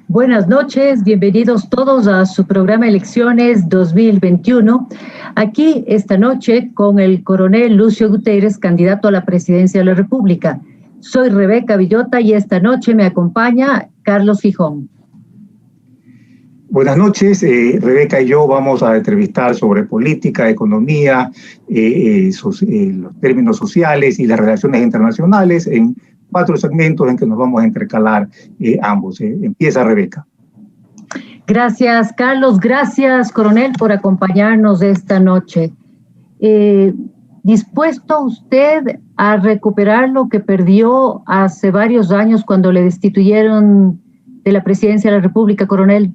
Buenas noches, bienvenidos todos a su programa Elecciones 2021. Aquí esta noche con el coronel Lucio Gutiérrez, candidato a la presidencia de la República. Soy Rebeca Villota y esta noche me acompaña Carlos Gijón. Buenas noches, Rebeca y yo vamos a entrevistar sobre política, economía, los términos sociales y las relaciones internacionales en 4 segmentos en que nos vamos a intercalar ambos. Empieza Rebeca. Gracias, Carlos. Gracias, coronel, por acompañarnos esta noche. ¿Dispuesto usted a recuperar lo que perdió hace varios años cuando le destituyeron de la presidencia de la República, coronel?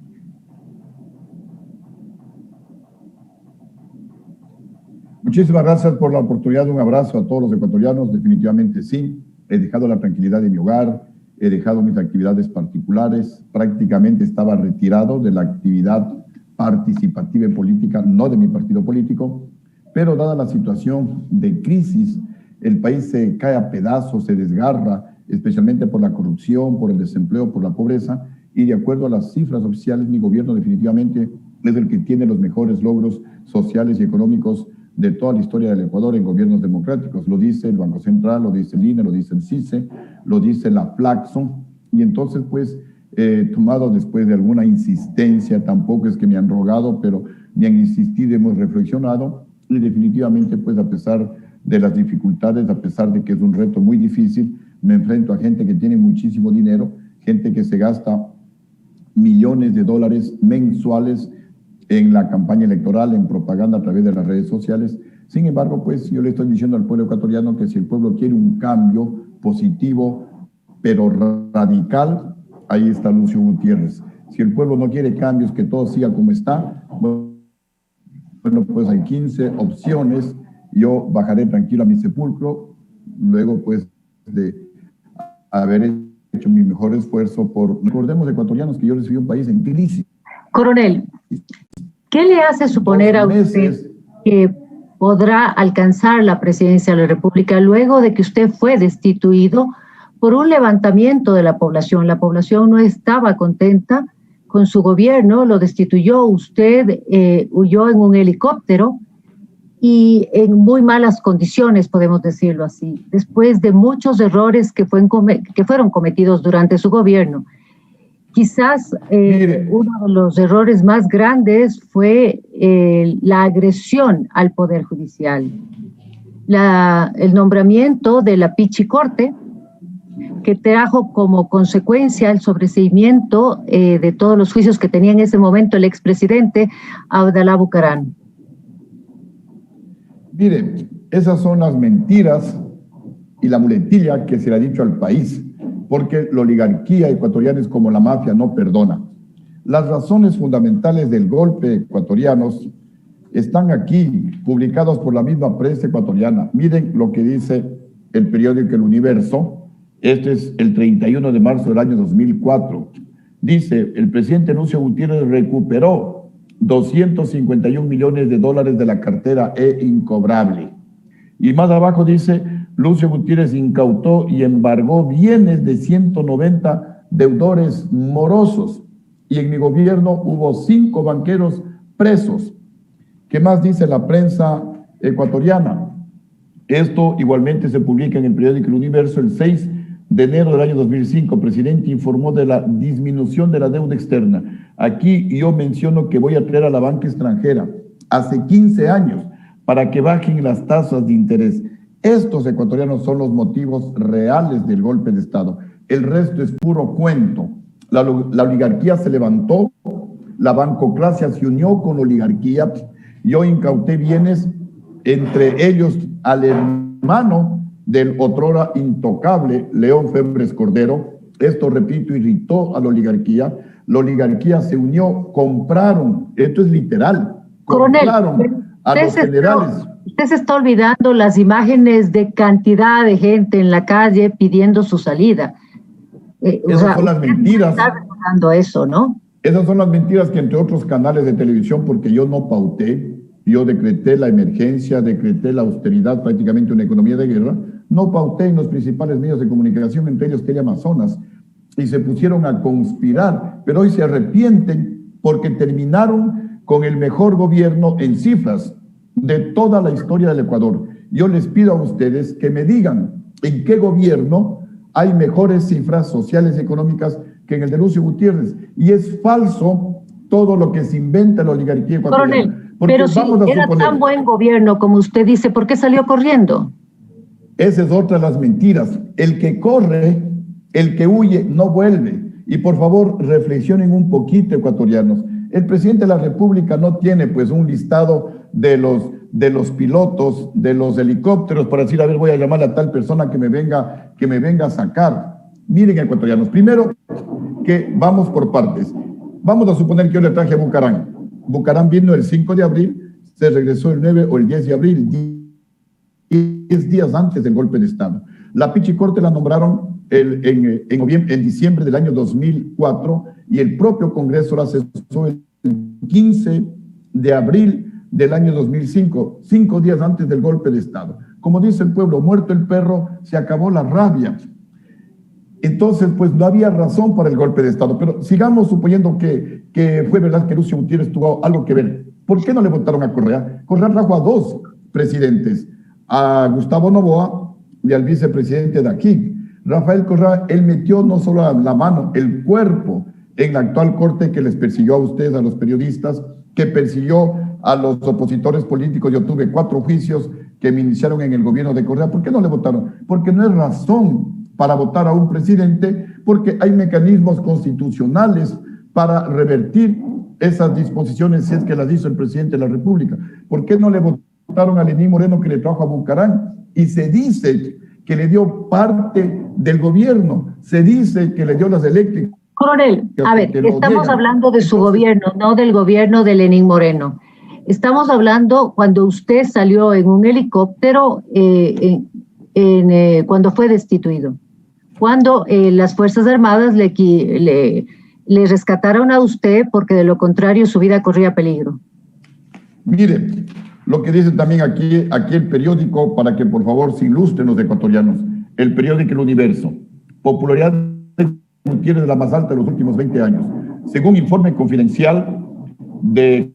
Muchísimas gracias por la oportunidad. Un abrazo a todos los ecuatorianos. Definitivamente sí. He dejado la tranquilidad de mi hogar, he dejado mis actividades particulares, prácticamente estaba retirado de la actividad participativa en política, no de mi partido político, pero dada la situación de crisis, el país se cae a pedazos, se desgarra, especialmente por la corrupción, por el desempleo, por la pobreza, y de acuerdo a las cifras oficiales, mi gobierno definitivamente es el que tiene los mejores logros sociales y económicos de toda la historia del Ecuador en gobiernos democráticos. Lo dice el Banco Central, lo dice el INE, lo dice el CICE, lo dice la Flaxo. Y entonces, pues, tomado después de alguna insistencia, tampoco es que me han rogado, pero me han insistido, hemos reflexionado, y definitivamente, pues, a pesar de las dificultades, a pesar de que es un reto muy difícil, me enfrento a gente que tiene muchísimo dinero, gente que se gasta millones de dólares mensuales en la campaña electoral, en propaganda a través de las redes sociales. Sin embargo, pues yo le estoy diciendo al pueblo ecuatoriano que si el pueblo quiere un cambio positivo, pero radical, ahí está Lucio Gutiérrez. Si el pueblo no quiere cambios, que todo siga como está, bueno, pues hay 15 opciones. Yo bajaré tranquilo a mi sepulcro, luego pues de haber hecho mi mejor esfuerzo por... Recordemos, ecuatorianos, que yo recibí un país en crisis. Coronel, ¿qué le hace suponer a usted que podrá alcanzar la presidencia de la República luego de que usted fue destituido por un levantamiento de la población? La población no estaba contenta con su gobierno, lo destituyó, usted huyó en un helicóptero y en muy malas condiciones, podemos decirlo así, después de muchos errores que fueron cometidos durante su gobierno. Quizás uno de los errores más grandes fue la agresión al Poder Judicial. El nombramiento de la Pichicorte, que trajo como consecuencia el sobreseimiento de todos los juicios que tenía en ese momento el expresidente Abdalá Bucaram. Mire, esas son las mentiras y la muletilla que se le ha dicho al país, porque la oligarquía ecuatoriana es como la mafia, no perdona. Las razones fundamentales del golpe ecuatorianos están aquí, publicados por la misma prensa ecuatoriana. Miren lo que dice el periódico El Universo. Este es el 31 de marzo del año 2004. Dice, el presidente Lucio Gutiérrez recuperó 251 millones de dólares de la cartera incobrable. Y más abajo dice, Lucio Gutiérrez incautó y embargó bienes de 190 deudores morosos. Y en mi gobierno hubo 5 banqueros presos. ¿Qué más dice la prensa ecuatoriana? Esto igualmente se publica en el periódico El Universo el 6 de enero del año 2005, presidente informó de la disminución de la deuda externa. Aquí yo menciono que voy a traer a la banca extranjera hace 15 años para que bajen las tasas de interés. Estos ecuatorianos son los motivos reales del golpe de Estado. El resto es puro cuento. La oligarquía se levantó, la bancocracia se unió con la oligarquía. Yo incauté bienes, entre ellos al hermano del otrora intocable León Febres Cordero. Esto, repito, irritó a la oligarquía. La oligarquía se unió, compraron, esto es literal, compraron a los generales. Usted se está olvidando las imágenes de cantidad de gente en la calle pidiendo su salida. Esas son las mentiras. Está recordando eso, ¿no? Esas son las mentiras que entre otros canales de televisión, porque yo no pauté, yo decreté la emergencia, decreté la austeridad, prácticamente una economía de guerra, no pauté en los principales medios de comunicación, entre ellos Teleamazonas, y se pusieron a conspirar, pero hoy se arrepienten porque terminaron con el mejor gobierno en cifras de toda la historia del Ecuador. Yo les pido a ustedes que me digan en qué gobierno hay mejores cifras sociales y económicas que en el de Lucio Gutiérrez. Y es falso todo lo que se inventa la oligarquía ecuatoriana. Coronel, pero si era tan buen gobierno como usted dice, ¿por qué salió corriendo? Esa es otra de las mentiras. El que corre, el que huye, no vuelve. Y por favor, reflexionen un poquito, ecuatorianos. El presidente de la República no tiene pues un listado de los pilotos, de los helicópteros, para decir, a ver, voy a llamar a tal persona que me venga a sacar. Miren, ecuatorianos, primero que vamos por partes. Vamos a suponer que yo le traje a Bucarán. Bucarán vino el 5 de abril, se regresó el 9 o el 10 de abril, 10 días antes del golpe de Estado. La Pichicorte la nombraron en diciembre del año 2004 y el propio Congreso la cesó el 15 de abril del año 2005, 5 días antes del golpe de Estado. Como dice el pueblo, muerto el perro, se acabó la rabia. Entonces, pues no había razón para el golpe de Estado, pero sigamos suponiendo que fue verdad que Lucio Gutiérrez tuvo algo que ver. ¿Por qué no le votaron a Correa? Correa trajo a 2 presidentes, a Gustavo Noboa y al vicepresidente Daquín. Rafael Correa, él metió no solo la mano, el cuerpo en la actual corte que les persiguió a ustedes, a los periodistas, que persiguió a los opositores políticos. Yo tuve 4 juicios que me iniciaron en el gobierno de Correa. ¿Por qué no le votaron? Porque no es razón para votar a un presidente, porque hay mecanismos constitucionales para revertir esas disposiciones si es que las hizo el presidente de la República. ¿Por qué no le votaron a Lenín Moreno que le trajo a Bucarán? Y se dice que le dio parte del gobierno, se dice que le dio las eléctricas. Coronel, a ver, estamos hablando de su gobierno, no del gobierno de Lenín Moreno. Estamos hablando cuando usted salió en un helicóptero cuando fue destituido. Cuando las Fuerzas Armadas le rescataron a usted porque de lo contrario su vida corría peligro. Mire, lo que dice también aquí el periódico, para que por favor se ilustren los ecuatorianos, el periódico El Universo. Popularidad de Gutiérrez de la más alta de los últimos 20 años. Según informe confidencial de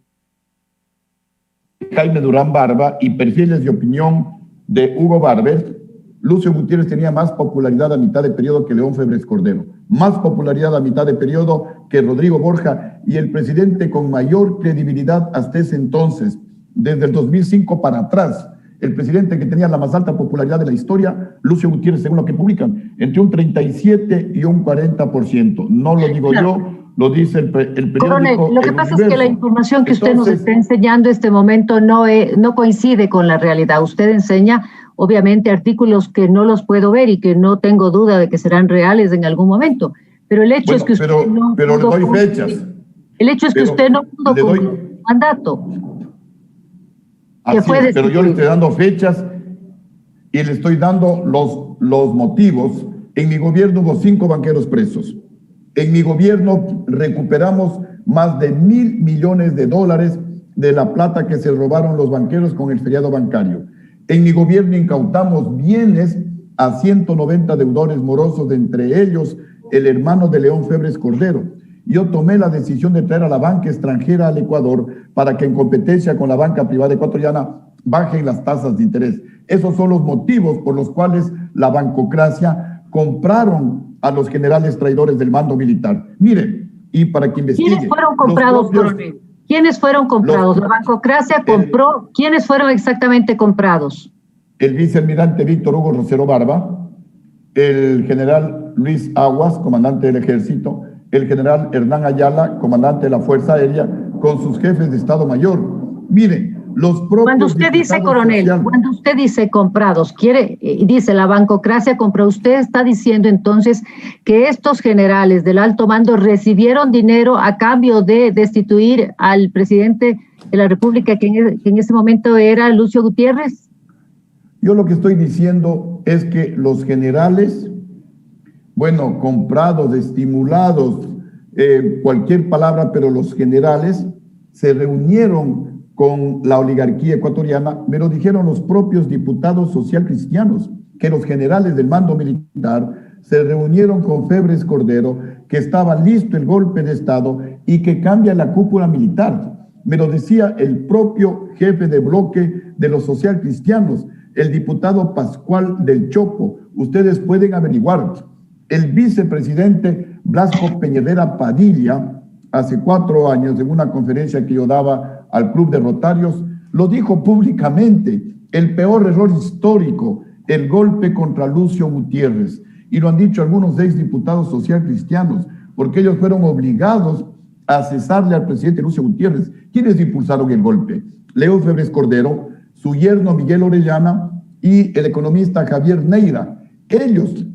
Jaime Durán Barba y perfiles de opinión de Hugo Barber, Lucio Gutiérrez tenía más popularidad a mitad de periodo que León Febres Cordero, más popularidad a mitad de periodo que Rodrigo Borja, y el presidente con mayor credibilidad hasta ese entonces, desde el 2005 para atrás, el presidente que tenía la más alta popularidad de la historia, Lucio Gutiérrez, según lo que publican, entre un 37 y un 40%. No lo digo yo, lo dice el periódico. Coronel, lo que pasa es que la información que usted nos está enseñando en este momento no coincide con la realidad. Usted enseña, obviamente, artículos que no los puedo ver y que no tengo duda de que serán reales en algún momento. Pero el hecho es que usted no pero le doy fechas. El hecho es que usted no pudo cumplir el mandato. Pero yo le estoy dando fechas y le estoy dando los motivos. En mi gobierno hubo 5 banqueros presos. En mi gobierno recuperamos más de $1.000 millones de la plata que se robaron los banqueros con el feriado bancario. En mi gobierno incautamos bienes a 190 deudores morosos, entre ellos el hermano de León Febres Cordero. Yo tomé la decisión de traer a la banca extranjera al Ecuador para que en competencia con la banca privada ecuatoriana bajen las tasas de interés. Esos son los motivos por los cuales la bancocracia compraron a los generales traidores del mando militar. Miren, y para que investigue. ¿Quiénes fueron comprados, coronel? ¿Quiénes fueron comprados? ¿La bancocracia compró? ¿Quiénes fueron exactamente comprados? El vicealmirante Víctor Hugo Rosero Barba, el general Luis Aguas, comandante del ejército, el general Hernán Ayala, comandante de la Fuerza Aérea, con sus jefes de Estado Mayor. Miren, los propios... Cuando usted dice, coronel, cuando usted dice comprados, dice la bancocracia compró, usted está diciendo entonces que estos generales del alto mando recibieron dinero a cambio de destituir al presidente de la República, que en ese momento era Lucio Gutiérrez. Yo lo que estoy diciendo es que los generales, bueno, comprados, estimulados, cualquier palabra, pero los generales se reunieron con la oligarquía ecuatoriana. Me lo dijeron los propios diputados socialcristianos, que los generales del mando militar se reunieron con Febres Cordero, que estaba listo el golpe de Estado y que cambia la cúpula militar. Me lo decía el propio jefe de bloque de los socialcristianos, el diputado Pascual del Chopo. Ustedes pueden averiguar. El vicepresidente Blasco Peñedera Padilla, hace 4 años, en una conferencia que yo daba al Club de Rotarios, lo dijo públicamente: el peor error histórico, el golpe contra Lucio Gutiérrez. Y lo han dicho algunos exdiputados socialcristianos, porque ellos fueron obligados a cesarle al presidente Lucio Gutiérrez. ¿Quiénes impulsaron el golpe? Leo Febres Cordero, su yerno Miguel Orellana y el economista Javier Neira. Ellos,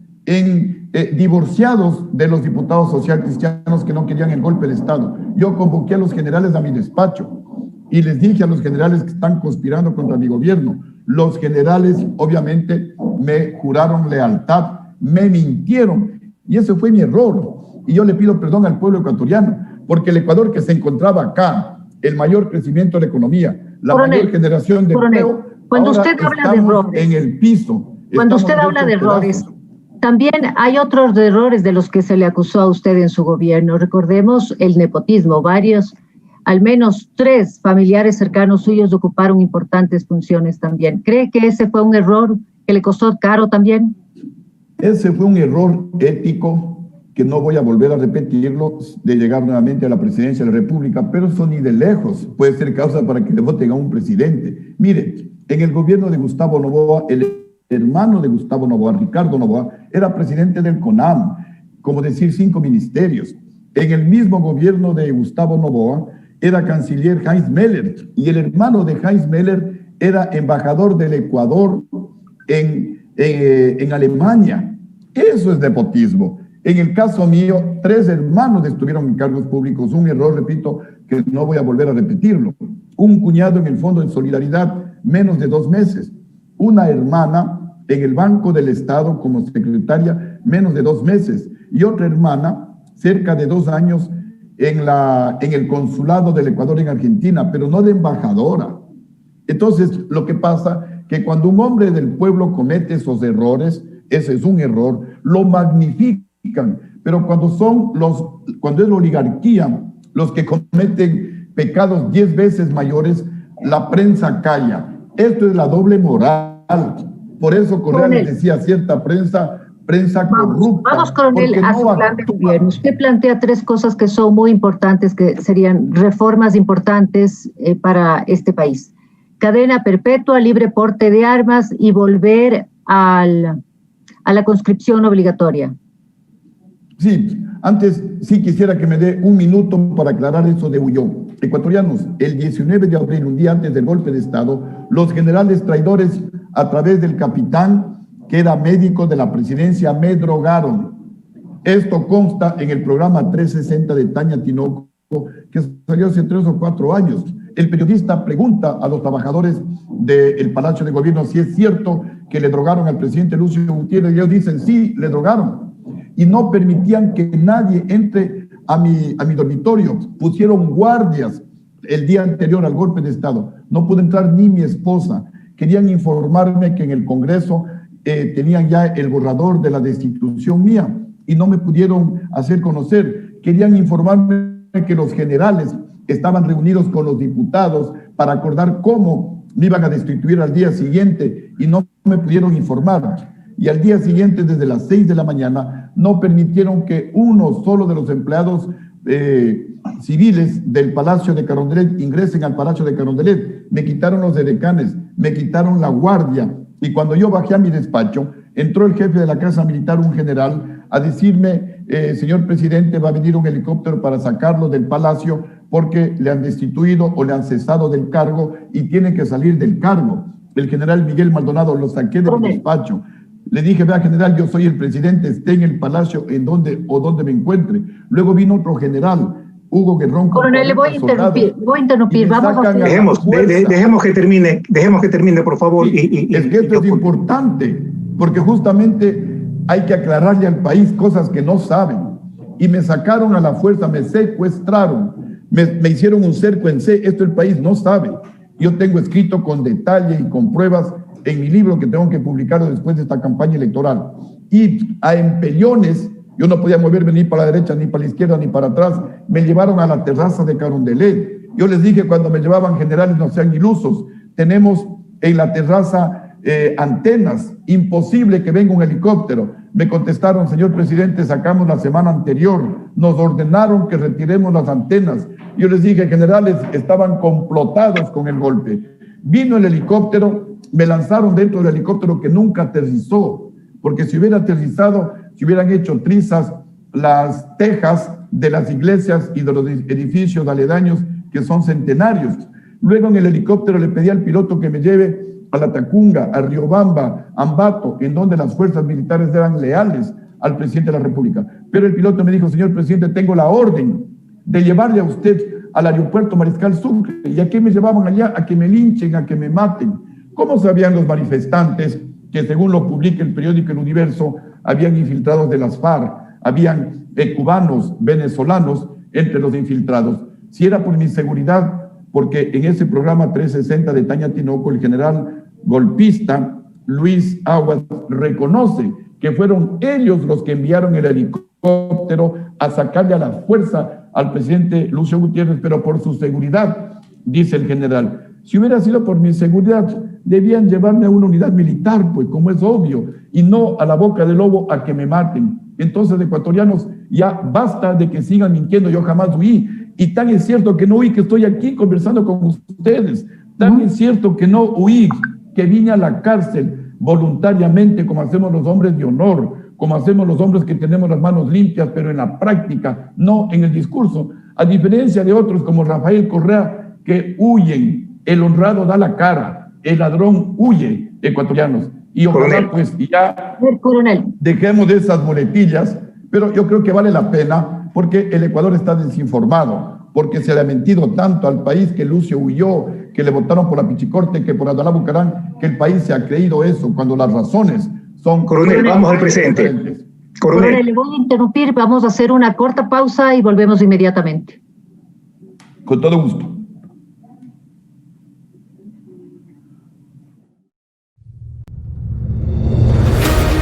divorciados de los diputados socialcristianos que no querían el golpe de Estado. Yo convoqué a los generales a mi despacho y les dije a los generales que están conspirando contra mi gobierno. Los generales, obviamente, me juraron lealtad, me mintieron, y ese fue mi error. Y yo le pido perdón al pueblo ecuatoriano, porque el Ecuador, que se encontraba acá, el mayor crecimiento de la economía, la mayor generación de empleo, cuando usted habla de errores, en el piso. Cuando usted habla de errores, también hay otros errores de los que se le acusó a usted en su gobierno. Recordemos el nepotismo. Al menos 3 familiares cercanos suyos ocuparon importantes funciones también. ¿Cree que ese fue un error que le costó caro también? Ese fue un error ético que no voy a volver a repetirlo, de llegar nuevamente a la presidencia de la República, pero eso ni de lejos puede ser causa para que le voten a un presidente. Mire, en el gobierno de Gustavo Noboa, el hermano de Gustavo Noboa, Ricardo Noboa, era presidente del CONAM, como decir 5 ministerios. En el mismo gobierno de Gustavo Noboa era canciller Heinz Meller, y el hermano de Heinz Meller era embajador del Ecuador en Alemania. Eso es nepotismo. En el caso mío, 3 hermanos estuvieron en cargos públicos. Un error, repito, que no voy a volver a repetirlo. Un cuñado en el Fondo de Solidaridad, menos de 2 meses. Una hermana en el Banco del Estado como secretaria, menos de 2 meses. Y otra hermana, cerca de 2 años, en el consulado del Ecuador en Argentina, pero no de embajadora. Entonces, lo que pasa que cuando un hombre del pueblo comete esos errores, ese es un error, lo magnifican. Pero cuando es la oligarquía los que cometen pecados 10 veces mayores, la prensa calla. Esto es la doble moral. Por eso Correa les decía cierta prensa corrupta. Vamos, coronel, a su plan de gobierno. Usted plantea 3 cosas que son muy importantes, que serían reformas importantes para este país. Cadena perpetua, libre porte de armas y volver a la conscripción obligatoria. Sí, antes sí quisiera que me dé 1 minuto para aclarar eso de Ullón. Ecuatorianos, el 19 de abril, un día antes del golpe de Estado, los generales traidores, a través del capitán, que era médico de la presidencia, me drogaron. Esto consta en el programa 360 de Tania Tinoco, que salió hace 3 o 4 años. El periodista pregunta a los trabajadores del Palacio de Gobierno si es cierto que le drogaron al presidente Lucio Gutiérrez, y ellos dicen, sí, le drogaron. Y no permitían que nadie entre a mi dormitorio. Pusieron guardias el día anterior al golpe de Estado. No pudo entrar ni mi esposa. Querían informarme que en el Congreso tenían ya el borrador de la destitución mía y no me pudieron hacer conocer. Querían informarme que los generales estaban reunidos con los diputados para acordar cómo me iban a destituir al día siguiente y no me pudieron informar. y al día siguiente, desde las 6 de la mañana, no permitieron que uno solo de los empleados civiles del Palacio de Carondelet ingresen al Palacio de Carondelet. Me quitaron los edecanes, me quitaron la guardia, y cuando yo bajé a mi despacho, entró el jefe de la Casa Militar, un general, a decirme, señor presidente, va a venir un helicóptero para sacarlo del palacio porque le han destituido o le han cesado del cargo y tiene que salir del cargo. El general Miguel Maldonado lo saqué de mi despacho. Le dije, vea general, yo soy el presidente, esté en el palacio en donde me encuentre. Luego vino otro general, Hugo Guerrón. Coronel, le voy a interrumpir. Vamos a dejemos que termine, por favor. Es que esto es importante, porque justamente hay que aclararle al país cosas que no saben. Y me sacaron a la fuerza, me secuestraron, me hicieron un cerco en C. Esto el país no sabe. Yo tengo escrito con detalle y con pruebas en mi libro que tengo que publicar después de esta campaña electoral. Y a empellones, yo no podía moverme ni para la derecha, ni para la izquierda, ni para atrás. Me llevaron a la terraza de Carondelet. Yo les dije cuando me llevaban, generales, no sean ilusos. Tenemos en la terraza antenas, imposible que venga un helicóptero. Me contestaron, señor presidente, sacamos la semana anterior, nos ordenaron que retiremos las antenas. Yo les dije, generales, estaban complotados con el golpe. Vino el helicóptero, me lanzaron dentro del helicóptero que nunca aterrizó, porque si hubiera aterrizado, si hubieran hecho trizas las tejas de las iglesias y de los edificios aledaños que son centenarios. Luego en el helicóptero le pedí al piloto que me lleve a La Tacunga, a Riobamba, a Ambato, en donde las fuerzas militares eran leales al presidente de la República. Pero el piloto me dijo, señor presidente, tengo la orden de llevarle a usted al aeropuerto Mariscal Sucre. ¿Y a qué me llevaban allá? A que me linchen, a que me maten. ¿Cómo sabían los manifestantes que, según lo publica el periódico El Universo, habían infiltrados de las FARC, habían cubanos, venezolanos entre los infiltrados? Si era por mi seguridad, porque en ese programa 360 de Tania Tinoco, el general golpista Luis Aguas reconoce que fueron ellos los que enviaron el helicóptero a sacarle a la fuerza al presidente Lucio Gutiérrez, pero por su seguridad, dice el general. Si hubiera sido por mi seguridad, debían llevarme a una unidad militar, pues como es obvio, y no a la boca del lobo a que me maten. Entonces, ecuatorianos, ya basta de que sigan mintiendo, yo jamás huí. Y tan es cierto que no huí, que estoy aquí conversando con ustedes. Tan es cierto que no huí, que vine a la cárcel voluntariamente, como hacemos los hombres de honor, como hacemos los hombres que tenemos las manos limpias, pero en la práctica, no en el discurso. A diferencia de otros como Rafael Correa, que huyen, el honrado da la cara, el ladrón huye, ecuatorianos. Y ojalá pues ya dejemos de esas muletillas, pero yo creo que vale la pena, porque el Ecuador está desinformado, porque se le ha mentido tanto al país que Lucio huyó, que le votaron por la Pichicorte, que por Abdalá Bucarán, que el país se ha creído eso, cuando las razones son... Coronel, vamos al presente. Coronel, le voy a interrumpir, vamos a hacer una corta pausa y volvemos inmediatamente. Con todo gusto.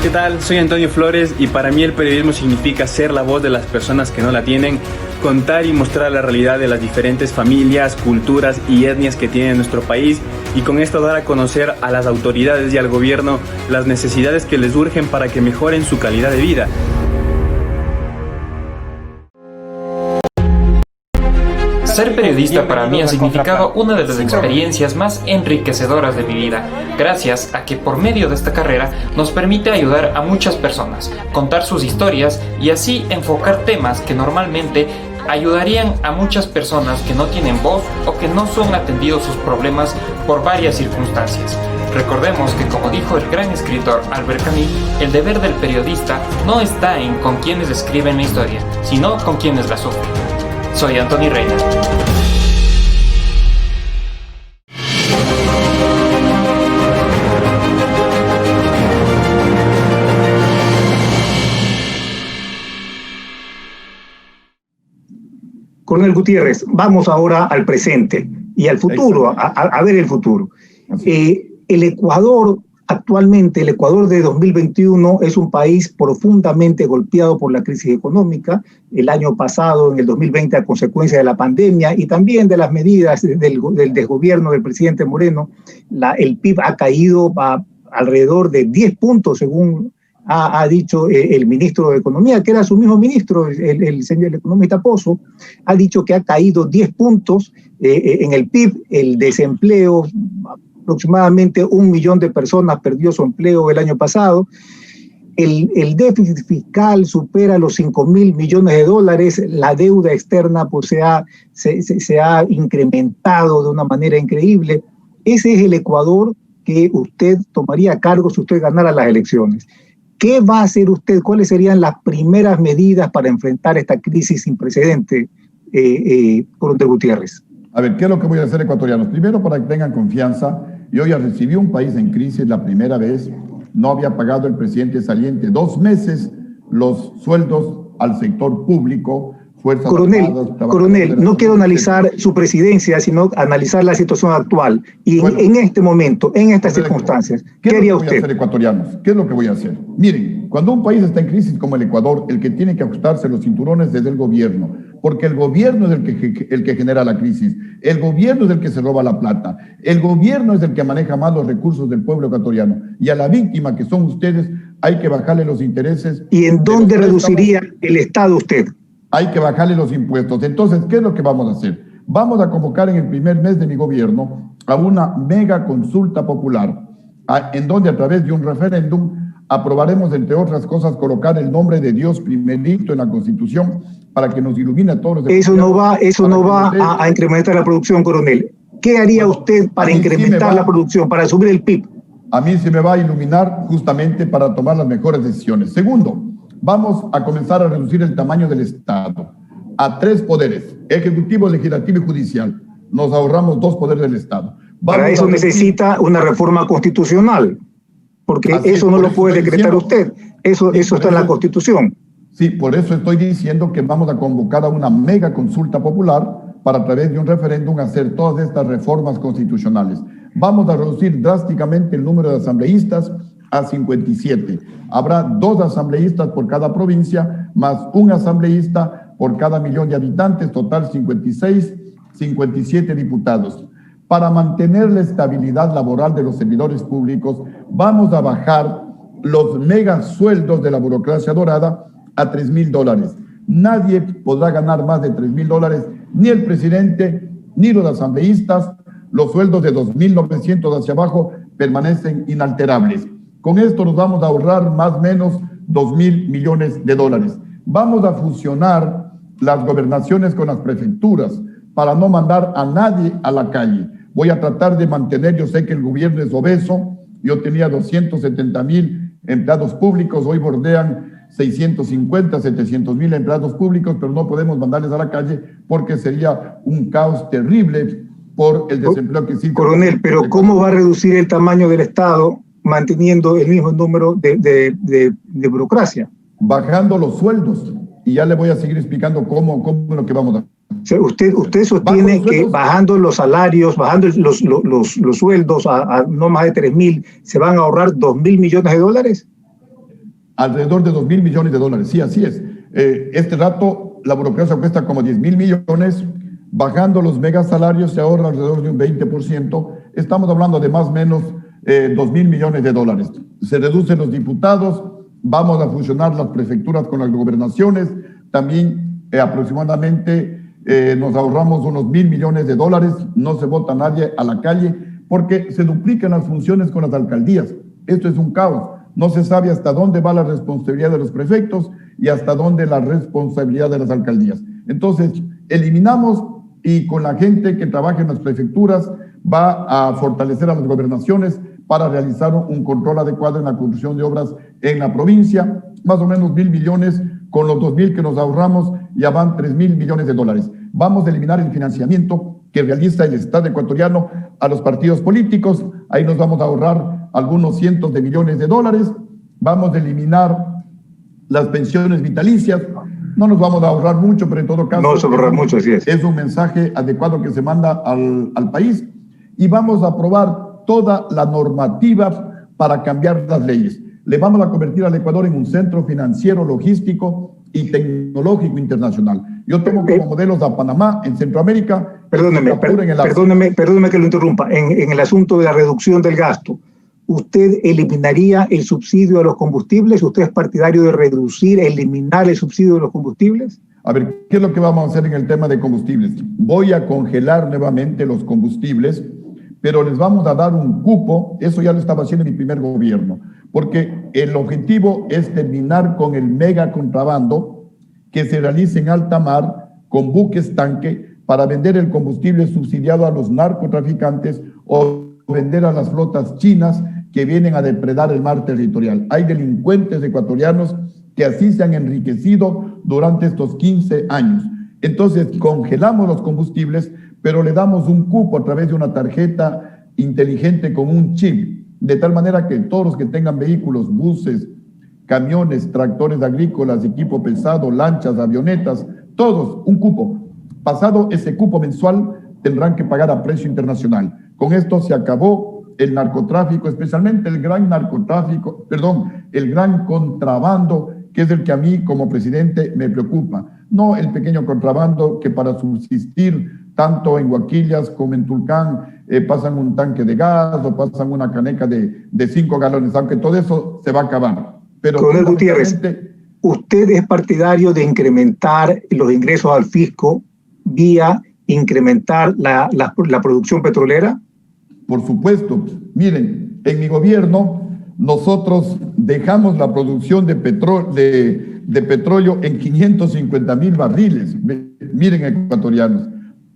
¿Qué tal? Soy Antonio Flores y para mí el periodismo significa ser la voz de las personas que no la tienen, contar y mostrar la realidad de las diferentes familias, culturas y etnias que tiene nuestro país y con esto dar a conocer a las autoridades y al gobierno las necesidades que les surgen para que mejoren su calidad de vida. Ser periodista para mí ha significado una de las experiencias más enriquecedoras de mi vida, gracias a que por medio de esta carrera nos permite ayudar a muchas personas, contar sus historias y así enfocar temas que normalmente ayudarían a muchas personas que no tienen voz o que no son atendidos sus problemas por varias circunstancias. Recordemos que, como dijo el gran escritor Albert Camus, el deber del periodista no está en con quienes escriben la historia, sino con quienes la sufren. Soy Anthony Reina. Coronel Gutiérrez, vamos ahora al presente y al futuro, a ver el futuro. El Ecuador, actualmente, el Ecuador de 2021 es un país profundamente golpeado por la crisis económica. El año pasado, en el 2020, a consecuencia de la pandemia y también de las medidas del desgobierno del presidente Moreno, el PIB ha caído alrededor de 10 puntos, según ha dicho el ministro de Economía, que era su mismo ministro, el señor economista Pozo, ha dicho que ha caído 10 puntos en el PIB, el desempleo, aproximadamente 1 millón de personas perdió su empleo el año pasado. El déficit fiscal supera los 5.000 millones de dólares, la deuda externa pues, se ha incrementado de una manera increíble. Ese es el Ecuador que usted tomaría a cargo si usted ganara las elecciones. ¿Qué va a hacer usted? ¿Cuáles serían las primeras medidas para enfrentar esta crisis sin precedente, Coronel Gutiérrez? A ver, ¿qué es lo que voy a hacer, ecuatorianos? Primero, para que tengan confianza, yo ya recibí un país en crisis la primera vez. No había pagado el presidente saliente 2 meses los sueldos al sector público. Coronel, no quiero analizar su presidencia, sino analizar la situación actual. Y bueno, en este momento, en estas circunstancias, ¿qué haría usted? ¿Qué es lo que voy a hacer, ecuatorianos? ¿Qué es lo que voy a hacer? Miren, cuando un país está en crisis como el Ecuador, el que tiene que ajustarse los cinturones es el gobierno, porque el gobierno es el que genera la crisis, el gobierno es el que se roba la plata, el gobierno es el que maneja más los recursos del pueblo ecuatoriano, y a la víctima que son ustedes hay que bajarle los intereses. ¿Y en dónde reduciría el Estado usted? Hay que bajarle los impuestos. Entonces, ¿qué es lo que vamos a hacer? Vamos a convocar en el primer mes de mi gobierno a una mega consulta popular, en donde a través de un referéndum aprobaremos, entre otras cosas, colocar el nombre de Dios primerito en la Constitución para que nos ilumine a todos. Eso no va a incrementar la producción, coronel. ¿Qué haría usted para incrementar la producción, para subir el PIB? A mí se me va a iluminar justamente para tomar las mejores decisiones. Segundo, vamos a comenzar a reducir el tamaño del Estado a 3 poderes, ejecutivo, legislativo y judicial. Nos ahorramos 2 poderes del Estado. Para eso necesita una reforma constitucional, porque eso no lo puede decretar usted. Eso está en la Constitución. Sí, por eso estoy diciendo que vamos a convocar a una mega consulta popular para a través de un referéndum hacer todas estas reformas constitucionales. Vamos a reducir drásticamente el número de asambleístas a 57. Habrá 2 asambleístas por cada provincia, más un asambleísta por cada 1.000.000 de habitantes, total 57 diputados. Para mantener la estabilidad laboral de los servidores públicos, vamos a bajar los mega sueldos de la burocracia dorada a $3.000. Nadie podrá ganar más de $3.000, ni el presidente, ni los asambleístas. Los sueldos de 2.900 hacia abajo permanecen inalterables. Con esto nos vamos a ahorrar más o menos $2.000 millones. Vamos a fusionar las gobernaciones con las prefecturas para no mandar a nadie a la calle. Voy a tratar de mantener, yo sé que el gobierno es obeso, yo tenía 270.000 empleados públicos, hoy bordean 650, 700.000 empleados públicos, pero no podemos mandarles a la calle porque sería un caos terrible por el desempleo que existe. Coronel, pero ¿cómo va a reducir el tamaño del Estado manteniendo el mismo número de burocracia? Bajando los sueldos. Y ya le voy a seguir explicando cómo es lo que vamos a hacer. O sea, usted sostiene que bajando los salarios, bajando los sueldos a no más de 3.000, ¿se van a ahorrar $2.000 millones? Alrededor de $2.000 millones, sí, así es. Este rato la burocracia cuesta como 10.000 millones, bajando los megasalarios se ahorra alrededor de un 20%, estamos hablando de más o menos $2.000 millones. Se reducen los diputados, vamos a fusionar las prefecturas con las gobernaciones, también aproximadamente nos ahorramos unos $1.000 millones, no se vota nadie a la calle porque se duplican las funciones con las alcaldías. Esto es un caos, no se sabe hasta dónde va la responsabilidad de los prefectos y hasta dónde la responsabilidad de las alcaldías. Entonces, eliminamos y con la gente que trabaja en las prefecturas va a fortalecer a las gobernaciones para realizar un control adecuado en la construcción de obras en la provincia, más o menos $1.000 millones, con los 2.000 que nos ahorramos ya van $3.000 millones. Vamos a eliminar el financiamiento que realiza el Estado ecuatoriano a los partidos políticos, ahí nos vamos a ahorrar algunos cientos de millones de dólares, vamos a eliminar las pensiones vitalicias, no nos vamos a ahorrar mucho, pero en todo caso no se ahorrar mucho, así es. Es un mensaje adecuado que se manda al país y vamos a aprobar toda la normativa para cambiar las leyes. Le vamos a convertir al Ecuador en un centro financiero, logístico y tecnológico internacional. Yo tomo como modelos a Panamá en Centroamérica. Perdóneme que lo interrumpa. En el asunto de la reducción del gasto, ¿usted eliminaría el subsidio a los combustibles? ¿Usted es partidario de reducir, eliminar el subsidio de los combustibles? A ver, ¿qué es lo que vamos a hacer en el tema de combustibles? Voy a congelar nuevamente los combustibles, pero les vamos a dar un cupo, eso ya lo estaba haciendo en mi primer gobierno, porque el objetivo es terminar con el mega contrabando que se realiza en alta mar con buques tanque para vender el combustible subsidiado a los narcotraficantes o vender a las flotas chinas que vienen a depredar el mar territorial. Hay delincuentes ecuatorianos que así se han enriquecido durante estos 15 años. Entonces, congelamos los combustibles, pero le damos un cupo a través de una tarjeta inteligente con un chip, de tal manera que todos los que tengan vehículos, buses, camiones, tractores agrícolas, equipo pesado, lanchas, avionetas, todos, un cupo. Pasado ese cupo mensual, tendrán que pagar a precio internacional. Con esto se acabó el narcotráfico, especialmente el gran contrabando, que es el que a mí como presidente me preocupa. No el pequeño contrabando que para subsistir tanto en Huaquillas como en Tulcán pasan un tanque de gas o pasan una caneca de 5 galones, aunque todo eso se va a acabar. Pero Coronel Gutiérrez, ¿usted es partidario de incrementar los ingresos al fisco vía incrementar la producción petrolera? Por supuesto. Miren, en mi gobierno nosotros dejamos la producción de petróleo en 550,000 barriles. Miren, ecuatorianos,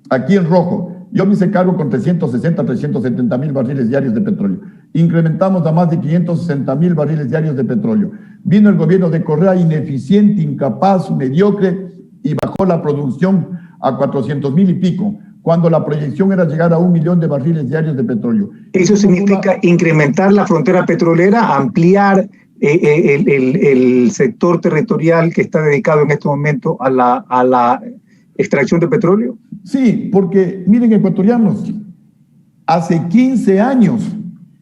aquí en rojo, yo me hice cargo con 370,000 barriles diarios de petróleo. Incrementamos a más de 560,000 barriles diarios de petróleo. Vino el gobierno de Correa ineficiente, incapaz, mediocre, y bajó la producción a 400,000 y pico, cuando la proyección era llegar a 1 millón de barriles diarios de petróleo. Eso significa incrementar la frontera petrolera, ampliar el sector territorial que está dedicado en este momento a la extracción de petróleo. Sí, porque miren, ecuatorianos, hace 15 años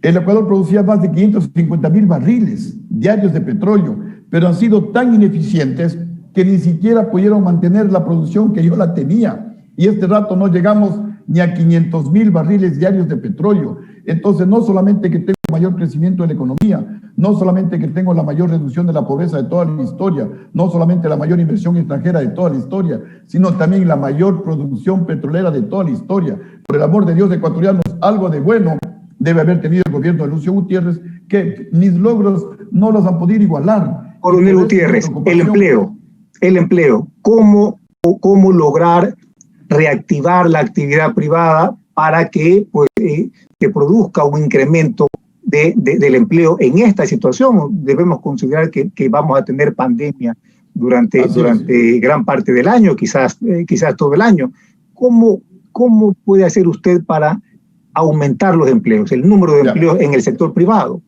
el Ecuador producía más de 550,000 barriles diarios de petróleo, pero han sido tan ineficientes que ni siquiera pudieron mantener la producción que yo la tenía. Y este rato no llegamos ni a 500,000 barriles diarios de petróleo. Entonces, no solamente que tengo mayor crecimiento de la economía, no solamente que tengo la mayor reducción de la pobreza de toda la historia, no solamente la mayor inversión extranjera de toda la historia, sino también la mayor producción petrolera de toda la historia. Por el amor de Dios, ecuatorianos, algo de bueno debe haber tenido el gobierno de Lucio Gutiérrez, que mis logros no los han podido igualar. Coronel Gutiérrez, el empleo, ¿cómo lograr reactivar la actividad privada para que que produzca un incremento del empleo en esta situación? Debemos considerar que vamos a tener pandemia durante gran parte del año, quizás todo el año. ¿Cómo puede hacer usted para aumentar los empleos, el número de empleos en el sector privado?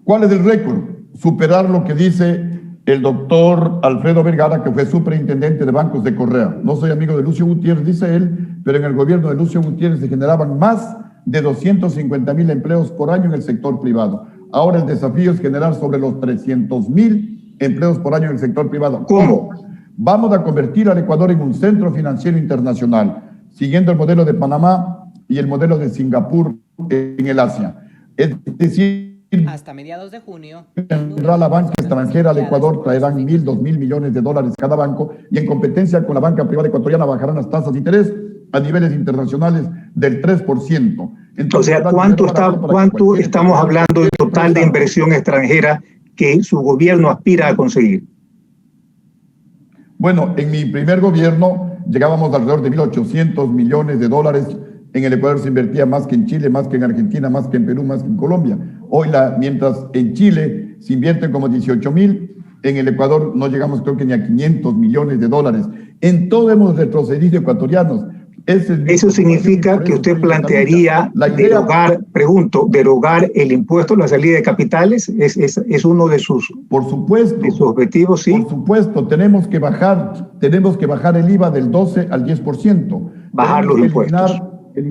¿Cuál es el récord? Superar lo que dice el doctor Alfredo Vergara, que fue superintendente de bancos de Correa. No soy amigo de Lucio Gutiérrez, dice él, pero en el gobierno de Lucio Gutiérrez se generaban más de 250,000 empleos por año en el sector privado. Ahora el desafío es generar sobre los 300,000 empleos por año en el sector privado. ¿Cómo? Vamos a convertir al Ecuador en un centro financiero internacional, siguiendo el modelo de Panamá y el modelo de Singapur en el Asia. Es decir, hasta mediados de junio, la banca extranjera al Ecuador traerán 1,000, 2,000 millones de dólares cada banco, y en competencia con la banca privada ecuatoriana bajarán las tasas de interés a niveles internacionales del 3%. Entonces, o sea, ¿cuánto estamos hablando del total de inversión extranjera que su gobierno aspira a conseguir? Bueno, en mi primer gobierno llegábamos alrededor de 1.800 millones de dólares. En el Ecuador se invertía más que en Chile, más que en Argentina, más que en Perú, más que en Colombia. Hoy, mientras en Chile se invierten como 18,000, en el Ecuador no llegamos creo que ni a 500 millones de dólares. En todo hemos retrocedido, ecuatorianos. Eso significa que usted plantearía derogar el impuesto a la salida de capitales. ¿Es uno de sus, por supuesto, de sus objetivos? Sí. Por supuesto, tenemos que bajar el IVA del 12 al 10%. Bajar los impuestos. El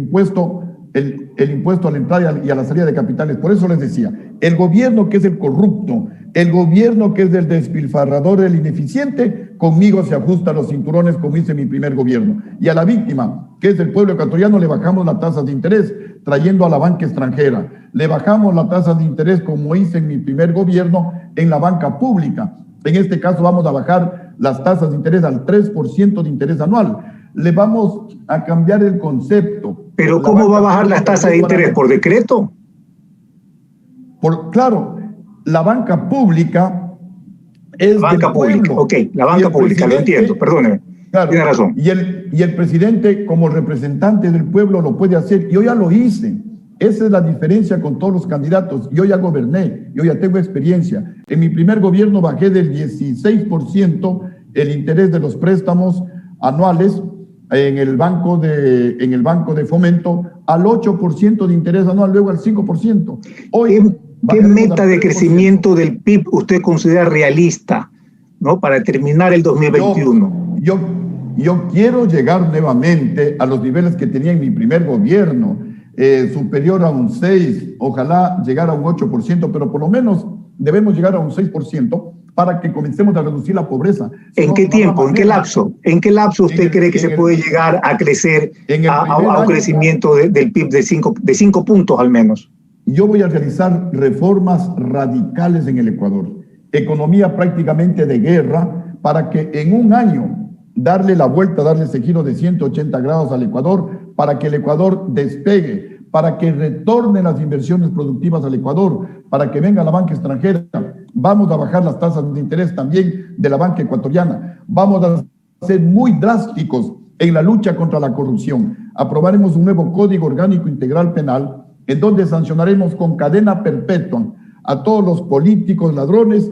impuesto a la entrada y a la salida de capitales. Por eso les decía, el gobierno que es el corrupto, el gobierno que es el despilfarrador, el ineficiente, conmigo se ajusta los cinturones como hice mi primer gobierno. Y a la víctima, que es el pueblo ecuatoriano, le bajamos las tasas de interés, trayendo a la banca extranjera. Le bajamos la tasa de interés, como hice en mi primer gobierno, en la banca pública. En este caso vamos a bajar las tasas de interés al 3% de interés anual. Le vamos a cambiar el concepto. ¿Pero cómo va a bajar las tasas de interés? ¿Por decreto? Claro, la banca pública es la banca pública, ok, la banca pública, lo entiendo, perdóneme. Claro, tiene razón. Y el presidente, como representante del pueblo, lo puede hacer. Yo ya lo hice. Esa es la diferencia con todos los candidatos. Yo ya goberné, yo ya tengo experiencia. En mi primer gobierno bajé del 16% el interés de los préstamos anuales en el banco de fomento al 8% de interés anual, luego al 5%. Hoy, ¿Qué meta de crecimiento del PIB usted considera realista, ¿no?, para terminar el 2021? Yo quiero llegar nuevamente a los niveles que tenía en mi primer gobierno, superior a un 6%, ojalá llegar a un 8%, pero por lo menos debemos llegar a un 6% para que comencemos a reducir la pobreza. ¿En qué tiempo? ¿En qué lapso? ¿En qué lapso usted cree que se puede llegar a crecer a un crecimiento del PIB de 5 puntos al menos? Yo voy a realizar reformas radicales en el Ecuador, economía prácticamente de guerra, para que en un año darle la vuelta, darle ese giro de 180 grados al Ecuador, para que el Ecuador despegue, para que retornen las inversiones productivas al Ecuador, para que venga la banca extranjera. Vamos a bajar las tasas de interés también de la banca ecuatoriana. Vamos a ser muy drásticos en la lucha contra la corrupción. Aprobaremos un nuevo Código Orgánico Integral Penal, en donde sancionaremos con cadena perpetua a todos los políticos ladrones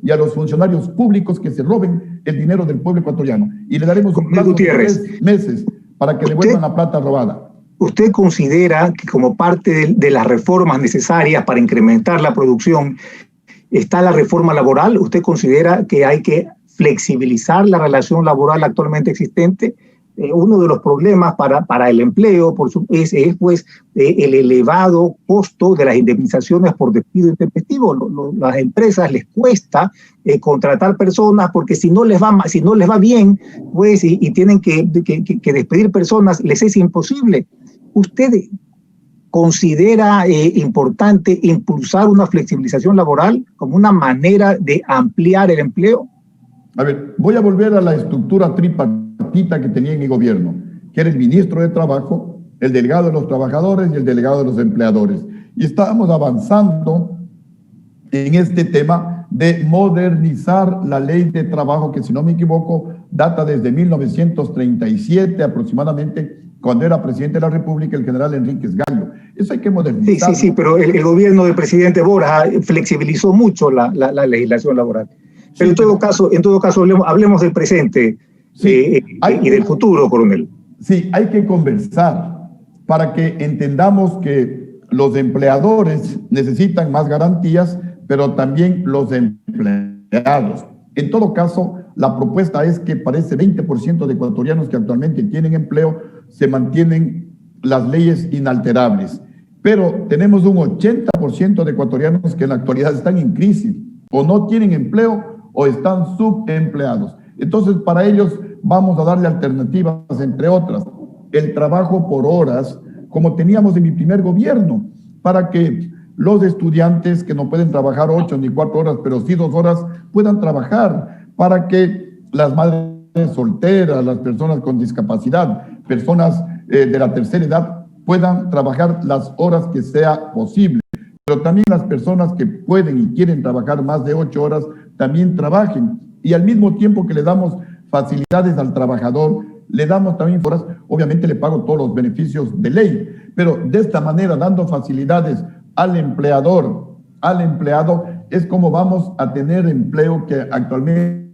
y a los funcionarios públicos que se roben el dinero del pueblo ecuatoriano. Y le daremos un plazo de 3 meses para que devuelvan la plata robada. ¿Usted considera que como parte de las reformas necesarias para incrementar la producción está la reforma laboral? ¿Usted considera que hay que flexibilizar la relación laboral actualmente existente? Uno de los problemas para el empleo es el elevado costo de las indemnizaciones por despido intempestivo. Las empresas les cuesta contratar personas porque si no les va bien, pues, y tienen que despedir personas, les es imposible. ¿Usted considera importante impulsar una flexibilización laboral como una manera de ampliar el empleo? A ver, voy a volver a la estructura tripartita que tenía en mi gobierno, que era el ministro de Trabajo, el delegado de los trabajadores y el delegado de los empleadores. Y estábamos avanzando en este tema de modernizar la ley de trabajo, que si no me equivoco, data desde 1937 aproximadamente, cuando era presidente de la República el general Enríquez Gallo. Eso hay que modernizar. Sí, pero el gobierno del presidente Borja flexibilizó mucho la legislación laboral. Pero en todo caso hablemos del presente y del futuro, coronel. Sí, hay que conversar para que entendamos que los empleadores necesitan más garantías, pero también los empleados. En todo caso, la propuesta es que para ese 20% de ecuatorianos que actualmente tienen empleo, se mantienen las leyes inalterables. Pero tenemos un 80% de ecuatorianos que en la actualidad están en crisis, o no tienen empleo, o están subempleados. Entonces, para ellos vamos a darle alternativas, entre otras, el trabajo por horas, como teníamos en mi primer gobierno, para que los estudiantes que no pueden trabajar 8 ni 4 horas, pero sí 2 horas, puedan trabajar, para que las madres solteras, las personas con discapacidad, personas de la tercera edad, puedan trabajar las horas que sea posible. Pero también las personas que pueden y quieren trabajar más de 8 horas, también trabajen. Y al mismo tiempo que le damos facilidades al trabajador, le damos también horas, obviamente le pago todos los beneficios de ley, pero de esta manera, dando facilidades al empleador, al empleado, es como vamos a tener empleo que actualmente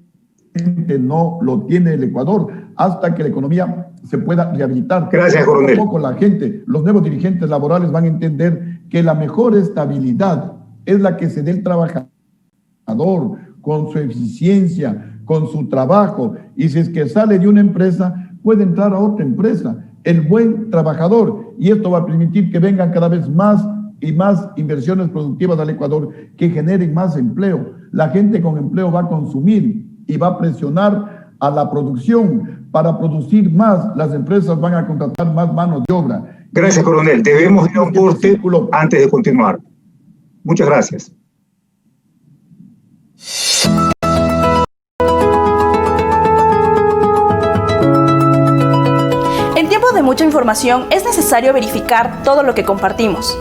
no lo tiene el Ecuador, hasta que la economía se pueda rehabilitar. Gracias, coronel. Poco la gente, los nuevos dirigentes laborales van a entender que la mejor estabilidad es la que se dé el trabajador con su eficiencia, con su trabajo, y si es que sale de una empresa, puede entrar a otra empresa, el buen trabajador, y esto va a permitir que vengan cada vez más y más inversiones productivas al Ecuador que generen más empleo. La gente con empleo va a consumir y va a presionar a la producción para producir más. Las empresas van a contratar más mano de obra Gracias, coronel. Debemos ir a un corte antes de continuar. Muchas gracias. En tiempos de mucha información es necesario verificar todo lo que compartimos.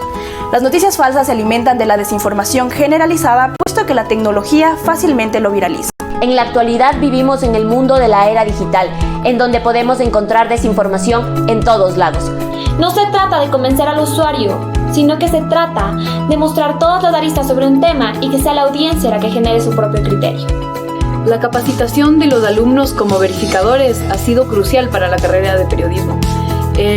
Las noticias falsas se alimentan de la desinformación generalizada, puesto que la tecnología fácilmente lo viraliza. En la actualidad vivimos en el mundo de la era digital, en donde podemos encontrar desinformación en todos lados. No se trata de convencer al usuario, sino que se trata de mostrar todas las aristas sobre un tema y que sea la audiencia la que genere su propio criterio. La capacitación de los alumnos como verificadores ha sido crucial para la carrera de periodismo.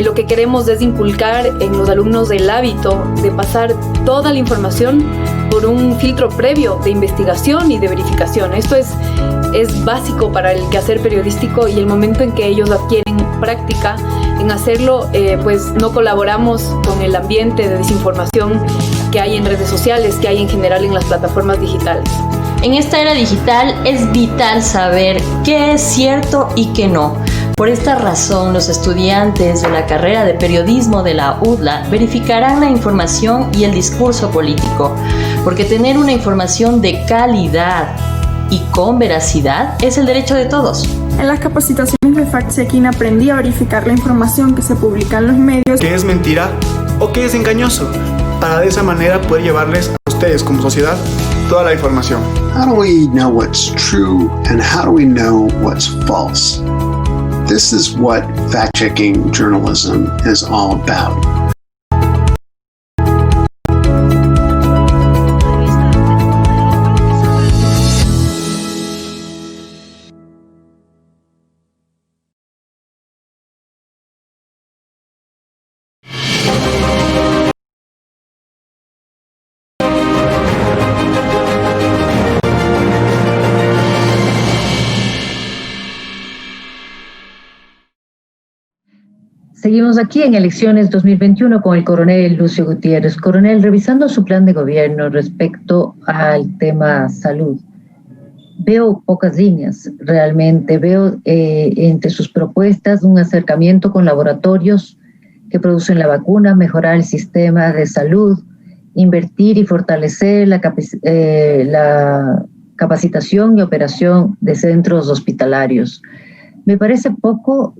Lo que queremos es inculcar en los alumnos el hábito de pasar toda la información por un filtro previo de investigación y de verificación. Esto es básico para el quehacer periodístico, y el momento en que ellos adquieren práctica en hacerlo, pues no colaboramos con el ambiente de desinformación que hay en redes sociales, que hay en general en las plataformas digitales. En esta era digital es vital saber qué es cierto y qué no. Por esta razón, los estudiantes de la carrera de periodismo de la UDLA verificarán la información y el discurso político, porque tener una información de calidad y con veracidad es el derecho de todos. En las capacitaciones de fact-checking aprendí a verificar la información que se publica en los medios. ¿Qué es mentira o qué es engañoso? Para de esa manera poder llevarles a ustedes como sociedad toda la información. How do we know what's true and how do we know what's false? This is what fact-checking journalism is all about. Seguimos aquí en elecciones 2021 con el coronel Lucio Gutiérrez. Coronel, revisando su plan de gobierno respecto al tema salud, veo pocas líneas realmente. Veo entre sus propuestas un acercamiento con laboratorios que producen la vacuna, mejorar el sistema de salud, invertir y fortalecer la capacitación y operación de centros hospitalarios. Me parece poco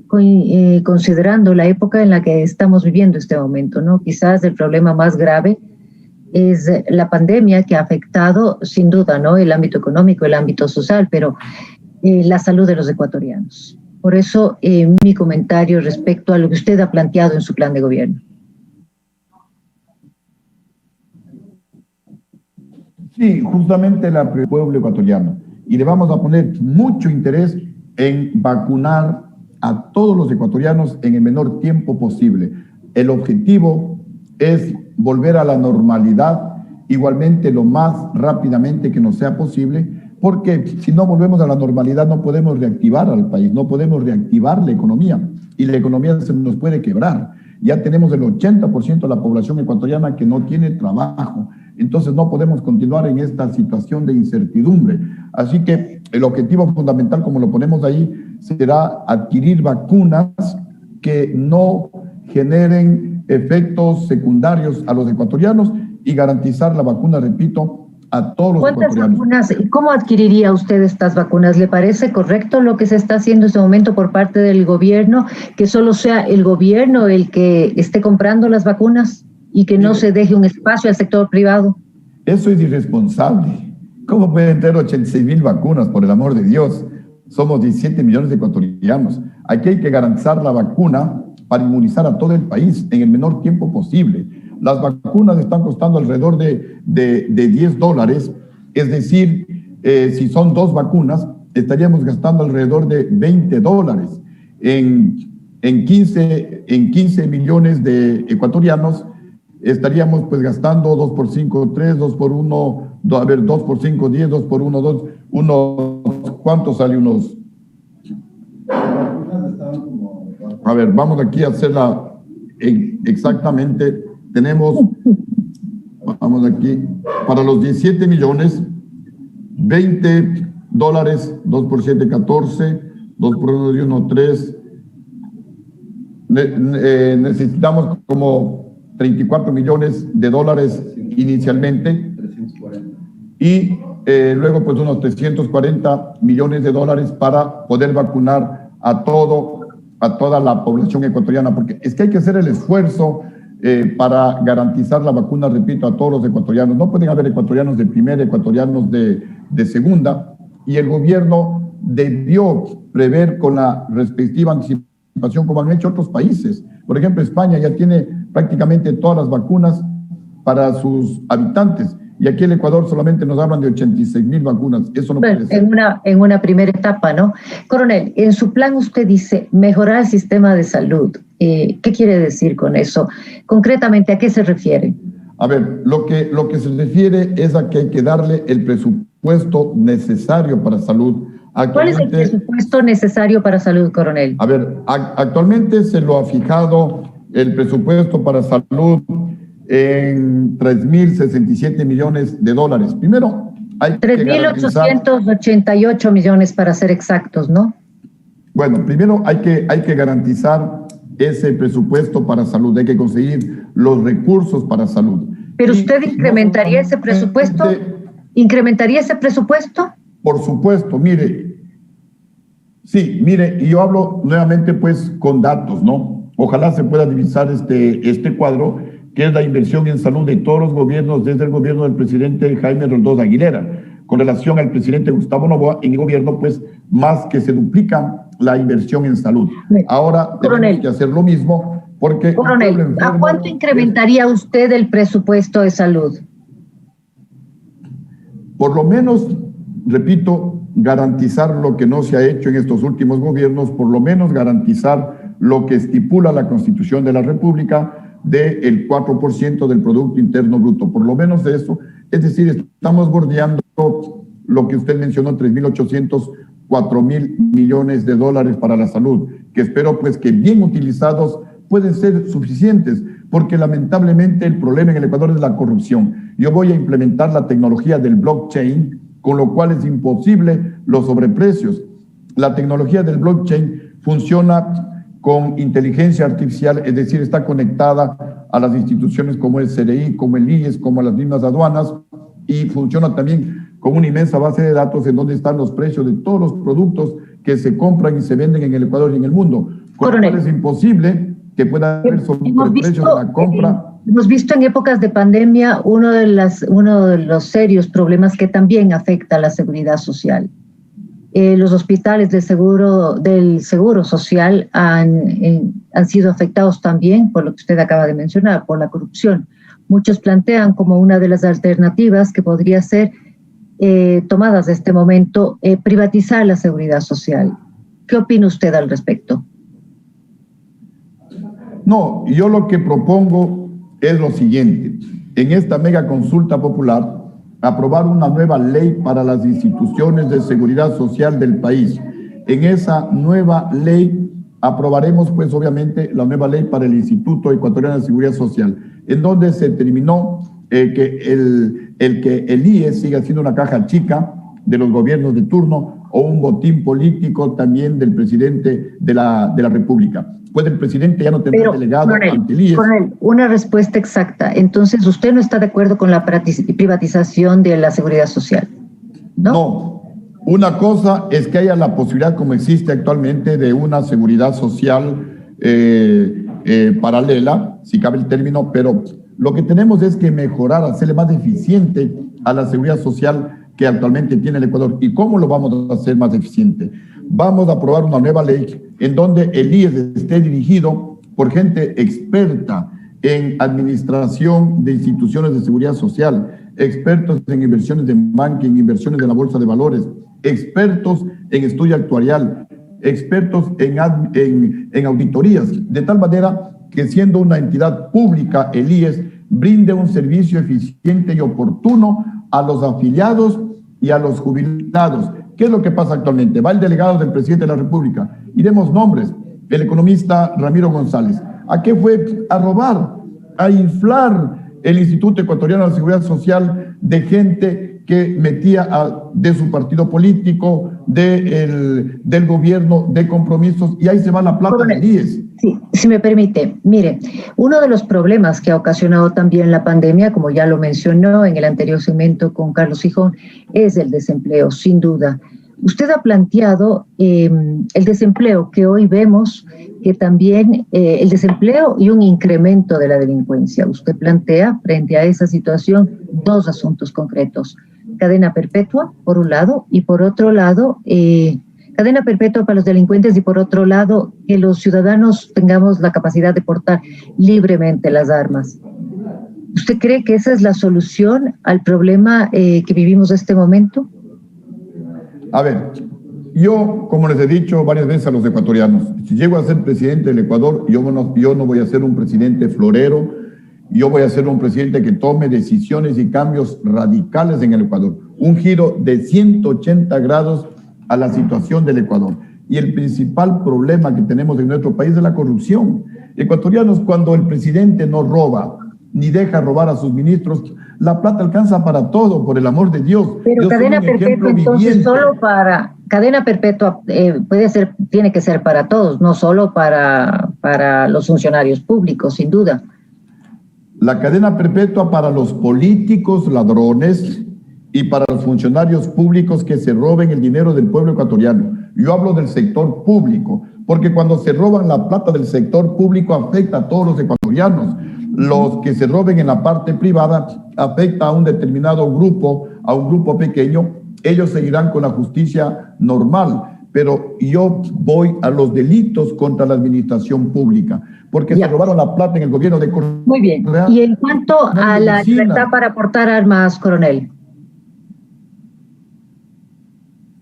considerando la época en la que estamos viviendo este momento, ¿no? Quizás el problema más grave es la pandemia, que ha afectado sin duda, ¿no?, el ámbito económico, el ámbito social, pero la salud de los ecuatorianos. Por eso mi comentario respecto a lo que usted ha planteado en su plan de gobierno. Sí, justamente el pueblo ecuatoriano. Y le vamos a poner mucho interés en vacunar a todos los ecuatorianos en el menor tiempo posible. El objetivo es volver a la normalidad, igualmente lo más rápidamente que nos sea posible, porque si no volvemos a la normalidad no podemos reactivar al país, no podemos reactivar la economía, y la economía se nos puede quebrar. Ya tenemos el 80% de la población ecuatoriana que no tiene trabajo, entonces no podemos continuar en esta situación de incertidumbre. Así que el objetivo fundamental, como lo ponemos ahí, será adquirir vacunas que no generen efectos secundarios a los ecuatorianos y garantizar la vacuna, repito, a todos los ecuatorianos. ¿Cuántas vacunas? ¿Cómo adquiriría usted estas vacunas? ¿Le parece correcto lo que se está haciendo en este momento por parte del gobierno, que solo sea el gobierno el que esté comprando las vacunas y que no se deje un espacio al sector privado? Eso es irresponsable. ¿Cómo pueden tener 86,000 vacunas, por el amor de Dios? Somos 17 millones de ecuatorianos. Aquí hay que garantizar la vacuna para inmunizar a todo el país en el menor tiempo posible. Las vacunas están costando alrededor de $10, es decir, si son 2 vacunas, estaríamos gastando alrededor de $20. En 15 millones de ecuatorianos, estaríamos pues gastando 2 por 5, 3, 2 por 1, 2 por 5, 10, 2 por 1, 2, ¿cuánto sale unos? A ver, vamos aquí a hacerla exactamente. Tenemos, vamos aquí, para los 17 millones, $20, 2 por 7, 14, 2 por 1, 1, 3, necesitamos como 34 millones de dólares inicialmente y luego pues unos 340 millones de dólares para poder vacunar a toda la población ecuatoriana, porque es que hay que hacer el esfuerzo para garantizar la vacuna, repito, a todos los ecuatorianos. No pueden haber ecuatorianos de primera, ecuatorianos de segunda, y el gobierno debió prever con la respectiva anticipación, como han hecho otros países. Por ejemplo, España ya tiene prácticamente todas las vacunas para sus habitantes, y aquí en el Ecuador solamente nos hablan de 86,000 vacunas. Eso no puede ser. En una primera etapa, ¿no? Coronel, en su plan usted dice mejorar el sistema de salud. ¿Qué quiere decir con eso? Concretamente, ¿a qué se refiere? A ver, lo que se refiere es a que hay que darle el presupuesto necesario para salud. ¿Cuál es el presupuesto necesario para salud, coronel? A ver, actualmente se lo ha fijado el presupuesto para salud en 3.067 millones de dólares. Primero, hay 3.888 millones para ser exactos, ¿no? Bueno, primero hay que garantizar ese presupuesto para salud, hay que conseguir los recursos para salud. ¿Pero usted incrementaría ese presupuesto? ¿Incrementaría ese presupuesto? Por supuesto, mire. Sí, mire, y yo hablo nuevamente pues con datos, ¿no? Ojalá se pueda divisar este cuadro, que es la inversión en salud de todos los gobiernos, desde el gobierno del presidente Jaime Roldós Aguilera. Con relación al presidente Gustavo Noboa, en mi gobierno, pues, más que se duplica la inversión en salud. Ahora tenemos que hacer lo mismo, porque... Coronel, ¿a cuánto incrementaría usted el presupuesto de salud? Por lo menos, repito, garantizar lo que no se ha hecho en estos últimos gobiernos, por lo menos garantizar lo que estipula la Constitución de la República, del 4% del Producto Interno Bruto, por lo menos de eso. Es decir, estamos bordeando lo que usted mencionó, 3.800, 4.000 millones de dólares para la salud, que espero pues que bien utilizados pueden ser suficientes, porque lamentablemente el problema en el Ecuador es la corrupción. Yo voy a implementar la tecnología del blockchain, con lo cual es imposible los sobreprecios. La tecnología del blockchain funciona con inteligencia artificial, es decir, está conectada a las instituciones como el CRI, como el IES, como las mismas aduanas, y funciona también con una inmensa base de datos en donde están los precios de todos los productos que se compran y se venden en el Ecuador y en el mundo. Con lo cual es imposible que pueda haber sobreprecios en la compra. Hemos visto en épocas de pandemia uno de los serios problemas que también afecta a la seguridad social. Los hospitales del seguro social han sido afectados también por lo que usted acaba de mencionar, por la corrupción. Muchos plantean como una de las alternativas que podría ser tomadas de este momento, privatizar la seguridad social. ¿Qué opina usted al respecto? No, yo lo que propongo es lo siguiente. En esta mega consulta popular, aprobar una nueva ley para las instituciones de seguridad social del país. En esa nueva ley aprobaremos, pues, obviamente, la nueva ley para el Instituto Ecuatoriano de Seguridad Social, en donde se terminó que el IES siga siendo una caja chica de los gobiernos de turno o un botín político también del presidente de la República. Pues el presidente ya no tendrá delegado ante el IES. Coronel, una respuesta exacta. Entonces, ¿usted no está de acuerdo con la privatización de la seguridad social? No. Una cosa es que haya la posibilidad, como existe actualmente, de una seguridad social paralela, si cabe el término, pero lo que tenemos es que mejorar, hacerle más eficiente a la seguridad social que actualmente tiene el Ecuador. ¿Y cómo lo vamos a hacer más eficiente? Vamos a aprobar una nueva ley en donde el IES esté dirigido por gente experta en administración de instituciones de seguridad social, expertos en inversiones de banking, inversiones de la bolsa de valores, expertos en estudio actuarial, expertos en auditorías, de tal manera que siendo una entidad pública, el IES brinde un servicio eficiente y oportuno a los afiliados y a los jubilados. ¿Qué es lo que pasa actualmente? Va el delegado del presidente de la República, y demos nombres, el economista Ramiro González. ¿A qué fue? A robar, a inflar el Instituto Ecuatoriano de Seguridad Social de gente que metía de su partido político, del gobierno, de compromisos, y ahí se va la plata del IES. Sí, si me permite, mire, uno de los problemas que ha ocasionado también la pandemia, como ya lo mencionó en el anterior segmento con Carlos Gijón, es el desempleo, sin duda. Usted ha planteado el desempleo que hoy vemos, que también el desempleo y un incremento de la delincuencia. Usted plantea frente a esa situación dos asuntos concretos: cadena perpetua, por un lado, y por otro lado, cadena perpetua para los delincuentes, y por otro lado, que los ciudadanos tengamos la capacidad de portar libremente las armas. ¿Usted cree que esa es la solución al problema que vivimos en este momento? A ver, yo, como les he dicho varias veces a los ecuatorianos, si llego a ser presidente del Ecuador, yo no voy a ser un presidente florero, yo voy a ser un presidente que tome decisiones y cambios radicales en el Ecuador, un giro de 180 grados a la situación del Ecuador. Y el principal problema que tenemos en nuestro país es la corrupción. Ecuatorianos, cuando el presidente no roba, ni deja robar a sus ministros, la plata alcanza para todo, por el amor de Dios. Pero cadena perpetua, entonces, solo para... Cadena perpetua tiene que ser para todos, no solo para los funcionarios públicos, sin duda. La cadena perpetua para los políticos ladrones y para los funcionarios públicos que se roben el dinero del pueblo ecuatoriano. Yo hablo del sector público, porque cuando se roban la plata del sector público afecta a todos los ecuatorianos. Los que se roben en la parte privada afecta a un determinado grupo, a un grupo pequeño. Ellos seguirán con la justicia normal, pero yo voy a los delitos contra la administración pública, porque se robaron la plata en el gobierno de Correa. Muy bien. Y en cuanto a la libertad para portar armas, coronel.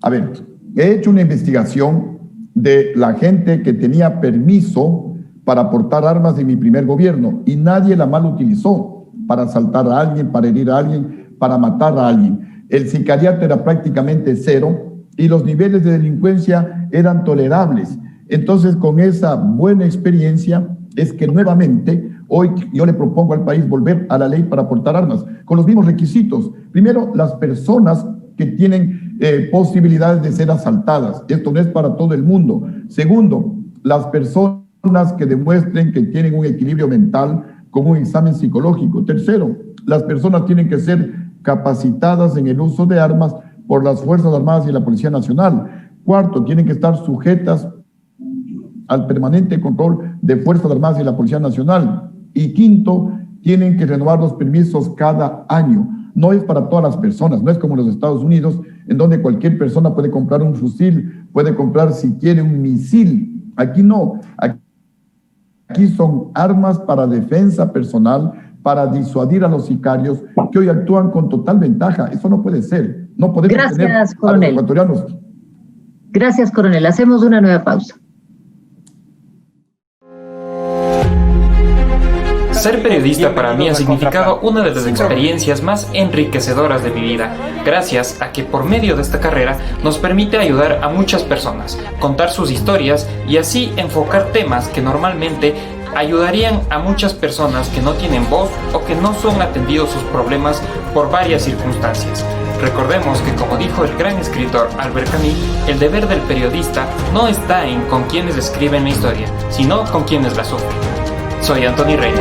A ver, he hecho una investigación de la gente que tenía permiso para portar armas en mi primer gobierno y nadie la mal utilizó para asaltar a alguien, para herir a alguien, para matar a alguien. El sicariato era prácticamente cero y los niveles de delincuencia eran tolerables. Entonces, con esa buena experiencia es que nuevamente hoy yo le propongo al país volver a la ley para portar armas con los mismos requisitos. Primero, las personas que tienen posibilidades de ser asaltadas. Esto no es para todo el mundo. Segundo, las personas que demuestren que tienen un equilibrio mental con un examen psicológico. Tercero, las personas tienen que ser capacitadas en el uso de armas por las Fuerzas Armadas y la Policía Nacional. Cuarto, tienen que estar sujetas al permanente control de Fuerzas Armadas y la Policía Nacional. Y quinto, tienen que renovar los permisos cada año. No es para todas las personas, no es como en los Estados Unidos, en donde cualquier persona puede comprar un fusil, puede comprar si quiere un misil. Aquí no, aquí son armas para defensa personal, para disuadir a los sicarios que hoy actúan con total ventaja. Eso no puede ser. No podemos tener a los ecuatorianos. Gracias, coronel. Hacemos una nueva pausa. Ser periodista para mí ha significado una de las experiencias más enriquecedoras de mi vida, gracias a que por medio de esta carrera nos permite ayudar a muchas personas, contar sus historias y así enfocar temas que normalmente ayudarían a muchas personas que no tienen voz o que no son atendidos sus problemas por varias circunstancias. Recordemos que, como dijo el gran escritor Albert Camus, el deber del periodista no está en con quienes escriben la historia, sino con quienes la sufren. Soy Antonio Reina.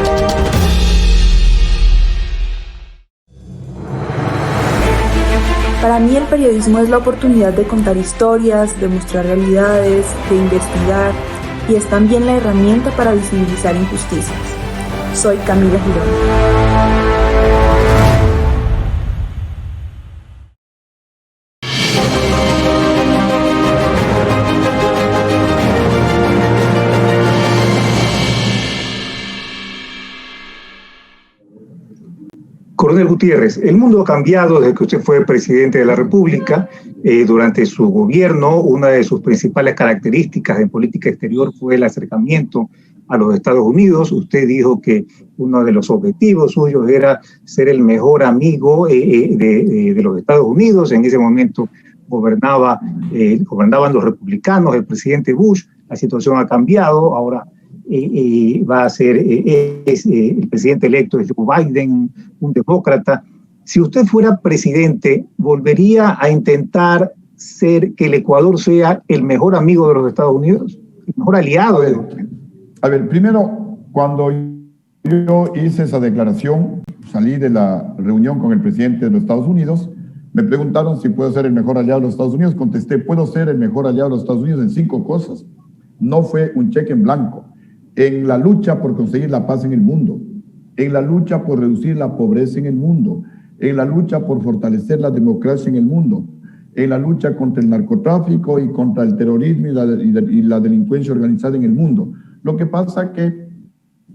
Para mí el periodismo es la oportunidad de contar historias, de mostrar realidades, de investigar, y es también la herramienta para visibilizar injusticias. Soy Camila Girón. Coronel Gutiérrez, el mundo ha cambiado desde que usted fue presidente de la República. Durante su gobierno, una de sus principales características en política exterior fue el acercamiento a los Estados Unidos. Usted dijo que uno de los objetivos suyos era ser el mejor amigo de los Estados Unidos. En ese momento gobernaban los republicanos, el presidente Bush. La situación ha cambiado. Ahora va a ser, el presidente electo es Joe Biden, un demócrata. Si usted fuera presidente, ¿volvería a intentar que el Ecuador sea el mejor amigo de los Estados Unidos? ¿El mejor aliado? A ver, primero, cuando yo hice esa declaración, salí de la reunión con el presidente de los Estados Unidos, me preguntaron si puedo ser el mejor aliado de los Estados Unidos. Contesté, puedo ser el mejor aliado de los Estados Unidos en 5 cosas. No fue un cheque en blanco. En la lucha por conseguir la paz en el mundo, en la lucha por reducir la pobreza en el mundo, en la lucha por fortalecer la democracia en el mundo, en la lucha contra el narcotráfico y contra el terrorismo y la delincuencia organizada en el mundo. Lo que pasa es que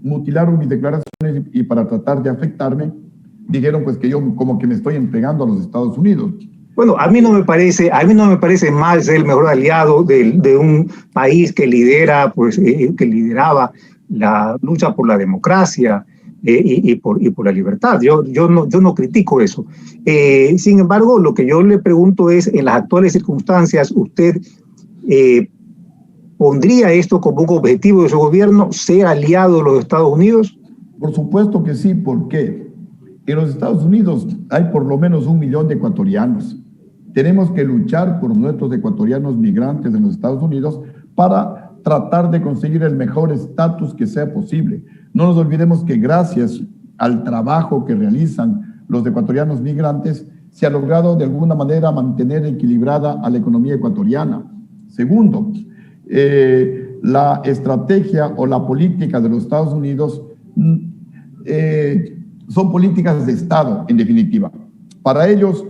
mutilaron mis declaraciones y para tratar de afectarme, dijeron pues que yo como que me estoy entregando a los Estados Unidos. Bueno, a mí no me parece mal ser el mejor aliado de un país que lidera, pues, que lideraba la lucha por la democracia y por la libertad. Yo no critico eso. Sin embargo, lo que yo le pregunto es, en las actuales circunstancias, ¿usted pondría esto como un objetivo de su gobierno, ser aliado de los Estados Unidos? Por supuesto que sí. ¿Por qué? En los Estados Unidos hay por lo menos 1 millón de ecuatorianos. Tenemos que luchar por nuestros ecuatorianos migrantes en los Estados Unidos para tratar de conseguir el mejor estatus que sea posible. No nos olvidemos que gracias al trabajo que realizan los ecuatorianos migrantes, se ha logrado de alguna manera mantener equilibrada a la economía ecuatoriana. Segundo, la estrategia o la política de los Estados Unidos son políticas de Estado, en definitiva. Para ellos,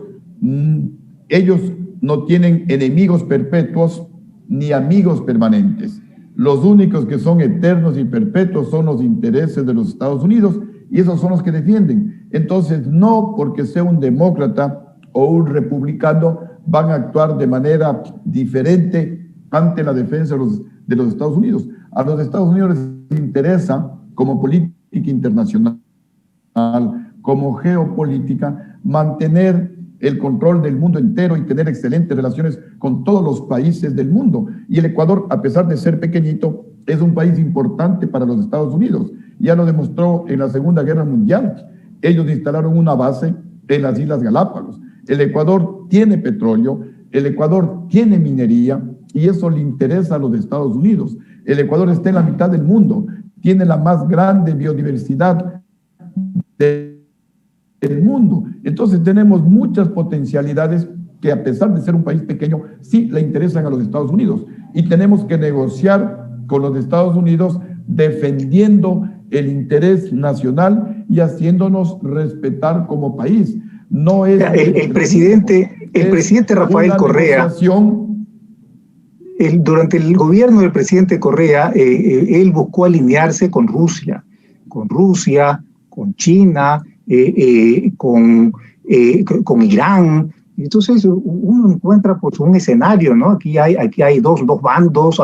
ellos no tienen enemigos perpetuos ni amigos permanentes. Los únicos que son eternos y perpetuos son los intereses de los Estados Unidos y esos son los que defienden. Entonces, no porque sea un demócrata o un republicano van a actuar de manera diferente ante la defensa de los Estados Unidos. A los Estados Unidos les interesa, como política internacional, como geopolítica, mantener el control del mundo entero y tener excelentes relaciones con todos los países del mundo. Y el Ecuador, a pesar de ser pequeñito, es un país importante para los Estados Unidos. Ya lo demostró en la Segunda Guerra Mundial. Ellos instalaron una base en las Islas Galápagos. El Ecuador tiene petróleo, el Ecuador tiene minería y eso le interesa a los Estados Unidos. El Ecuador está en la mitad del mundo, tiene la más grande biodiversidad del mundo. Entonces tenemos muchas potencialidades que, a pesar de ser un país pequeño, sí le interesan a los Estados Unidos y tenemos que negociar con los Estados Unidos defendiendo el interés nacional y haciéndonos respetar como país. No es el presidente Rafael Correa, durante el gobierno del presidente Correa, él buscó alinearse con Rusia, con China, con Irán. Entonces uno encuentra pues un escenario, ¿no? Aquí hay dos bandos,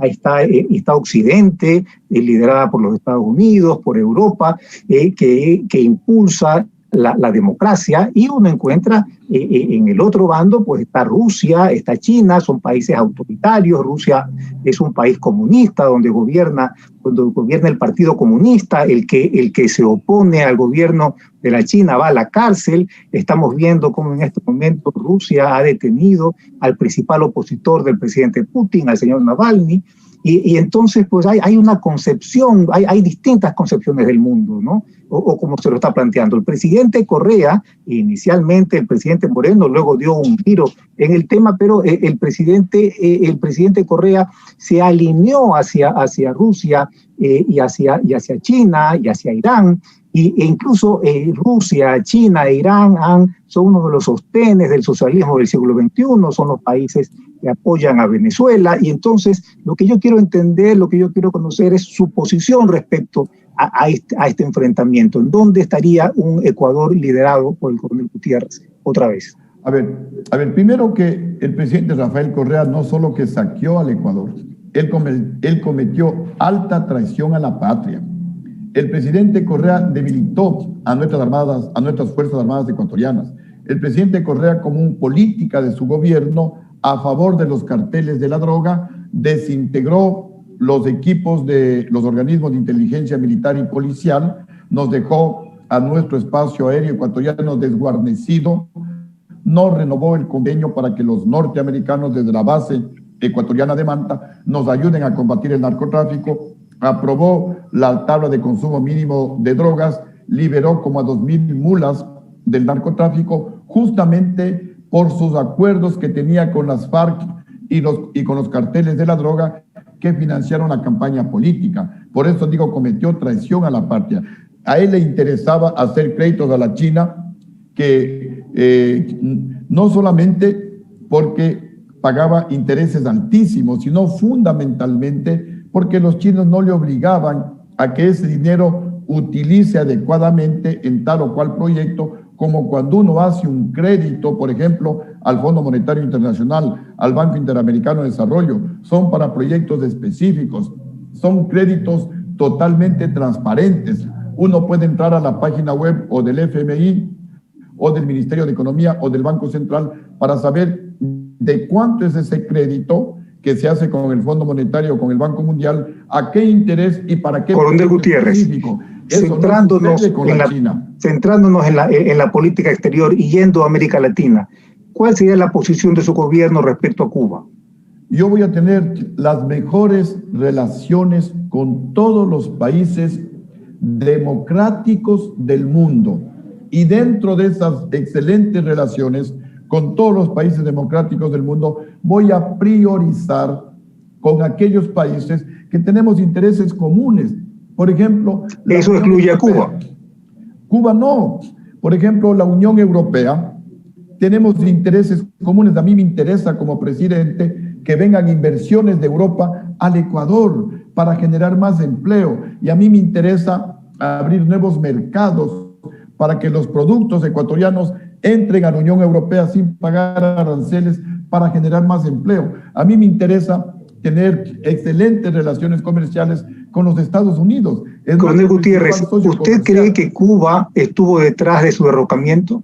está Occidente, liderada por los Estados Unidos, por Europa, que impulsa la democracia, y uno encuentra en el otro bando pues está Rusia, está China, son países autoritarios. Rusia es un país comunista donde gobierna el Partido Comunista. El que se opone al gobierno de la China va a la cárcel. Estamos viendo cómo en este momento Rusia ha detenido al principal opositor del presidente Putin, al señor Navalny. Y entonces pues hay una concepción, hay distintas concepciones del mundo, ¿no? O como se lo está planteando. El presidente Correa, inicialmente el presidente Moreno, luego dio un giro en el tema, pero el presidente Correa se alineó hacia Rusia y hacia China y hacia Irán. E incluso Rusia, China e Irán son uno de los sostenes del socialismo del siglo XXI, son los países que apoyan a Venezuela, y entonces lo que yo quiero entender, lo que yo quiero conocer es su posición respecto a este enfrentamiento. ¿En dónde estaría un Ecuador liderado por el coronel Gutiérrez otra vez? A ver, primero que el presidente Rafael Correa no solo que saqueó al Ecuador, él cometió alta traición a la patria. El presidente Correa debilitó a nuestras Fuerzas Armadas ecuatorianas. El presidente Correa, como política de su gobierno a favor de los carteles de la droga, desintegró los equipos de los organismos de inteligencia militar y policial, nos dejó a nuestro espacio aéreo ecuatoriano desguarnecido, no renovó el convenio para que los norteamericanos desde la base ecuatoriana de Manta nos ayuden a combatir el narcotráfico, aprobó la tabla de consumo mínimo de drogas, liberó como a 2.000 mulas del narcotráfico, justamente por sus acuerdos que tenía con las FARC y con los carteles de la droga que financiaron la campaña política. Por eso digo, cometió traición a la patria. A él le interesaba hacer créditos a la China, que no solamente porque pagaba intereses altísimos, sino fundamentalmente porque los chinos no le obligaban a que ese dinero utilice adecuadamente en tal o cual proyecto, como cuando uno hace un crédito, por ejemplo, al Fondo Monetario Internacional, al Banco Interamericano de Desarrollo, son para proyectos específicos, son créditos totalmente transparentes. Uno puede entrar a la página web o del FMI o del Ministerio de Economía o del Banco Central para saber de cuánto es ese crédito que se hace con el Fondo Monetario o con el Banco Mundial, a qué interés y para qué. Coronel Gutiérrez, centrándonos en la política exterior y yendo a América Latina, ¿cuál sería la posición de su gobierno respecto a Cuba? Yo voy a tener las mejores relaciones con todos los países democráticos del mundo, y dentro de esas excelentes relaciones con todos los países democráticos del mundo voy a priorizar con aquellos países que tenemos intereses comunes. Por ejemplo, ¿eso excluye a Cuba? Cuba no. Por ejemplo, la Unión Europea, tenemos intereses comunes. A mí me interesa como presidente que vengan inversiones de Europa al Ecuador para generar más empleo, y a mí me interesa abrir nuevos mercados para que los productos ecuatorianos entren a la Unión Europea sin pagar aranceles para generar más empleo. A mí me interesa tener excelentes relaciones comerciales con los Estados Unidos. Coronel Gutiérrez, ¿usted cree que Cuba estuvo detrás de su derrocamiento?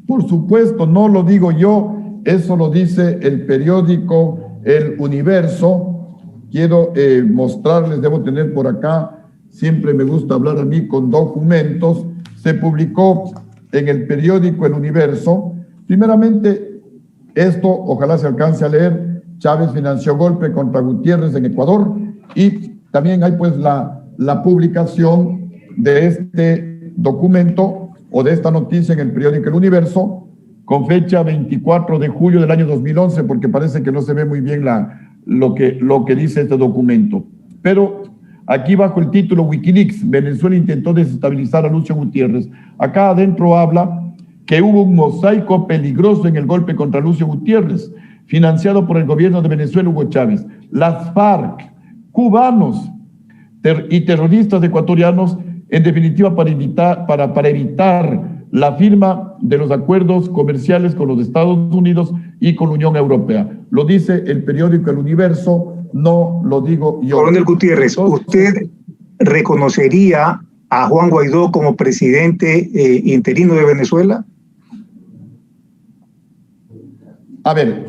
Por supuesto, no lo digo yo, eso lo dice el periódico El Universo. Quiero mostrarles, debo tener por acá, siempre me gusta hablar a mí con documentos. Se publicó en el periódico El Universo. Primeramente, esto ojalá se alcance a leer. Chávez financió golpe contra Gutiérrez en Ecuador, y también hay pues la publicación de este documento o de esta noticia en el periódico El Universo con fecha 24 de julio del año 2011, porque parece que no se ve muy bien lo que dice este documento. Pero aquí bajo el título Wikileaks, Venezuela intentó desestabilizar a Lucio Gutiérrez. Acá adentro habla que hubo un mosaico peligroso en el golpe contra Lucio Gutiérrez, financiado por el gobierno de Venezuela, Hugo Chávez. Las FARC, cubanos y terroristas ecuatorianos, en definitiva para evitar la firma de los acuerdos comerciales con los Estados Unidos y con la Unión Europea. Lo dice el periódico El Universo, no lo digo yo. Coronel Gutiérrez, ¿usted reconocería a Juan Guaidó como presidente interino de Venezuela? A ver,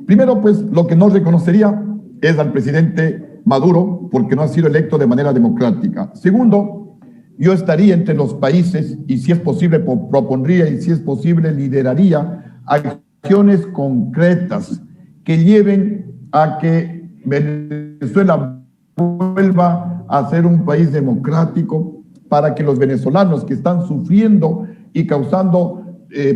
primero pues lo que no reconocería es al presidente Maduro, porque no ha sido electo de manera democrática. Segundo, yo estaría entre los países y si es posible propondría y si es posible lideraría acciones concretas que lleven a que Venezuela vuelva a ser un país democrático, para que los venezolanos que están sufriendo y causando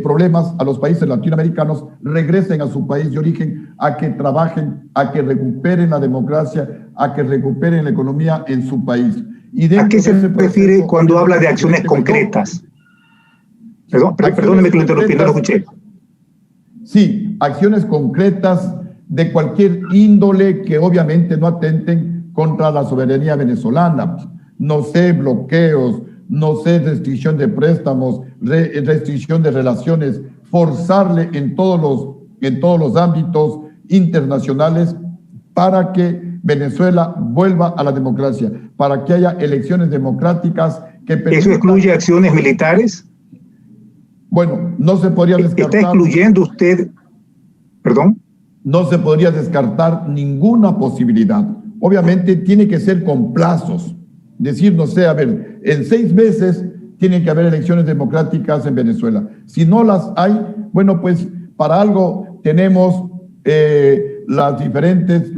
problemas a los países latinoamericanos regresen a su país de origen, a que trabajen, a que recuperen la democracia, a que recuperen la economía en su país. ¿A qué se refiere cuando habla de acciones concretas? Perdóneme que lo interrumpí, no lo escuché. Sí, acciones concretas de cualquier índole que obviamente no atenten contra la soberanía venezolana. No sé, bloqueos, no sé, restricción de préstamos, restricción de relaciones, forzarle en todos los ámbitos internacionales para que Venezuela vuelva a la democracia, para que haya elecciones democráticas que permitan... ¿Eso excluye acciones militares? Bueno, no se podría descartar... ¿Está excluyendo usted, perdón? No se podría descartar ninguna posibilidad. obviamente tiene que ser con plazos. Decir, no sé, a ver, en 6 meses tienen que haber elecciones democráticas en Venezuela. Si no las hay, bueno, pues para algo tenemos los diferentes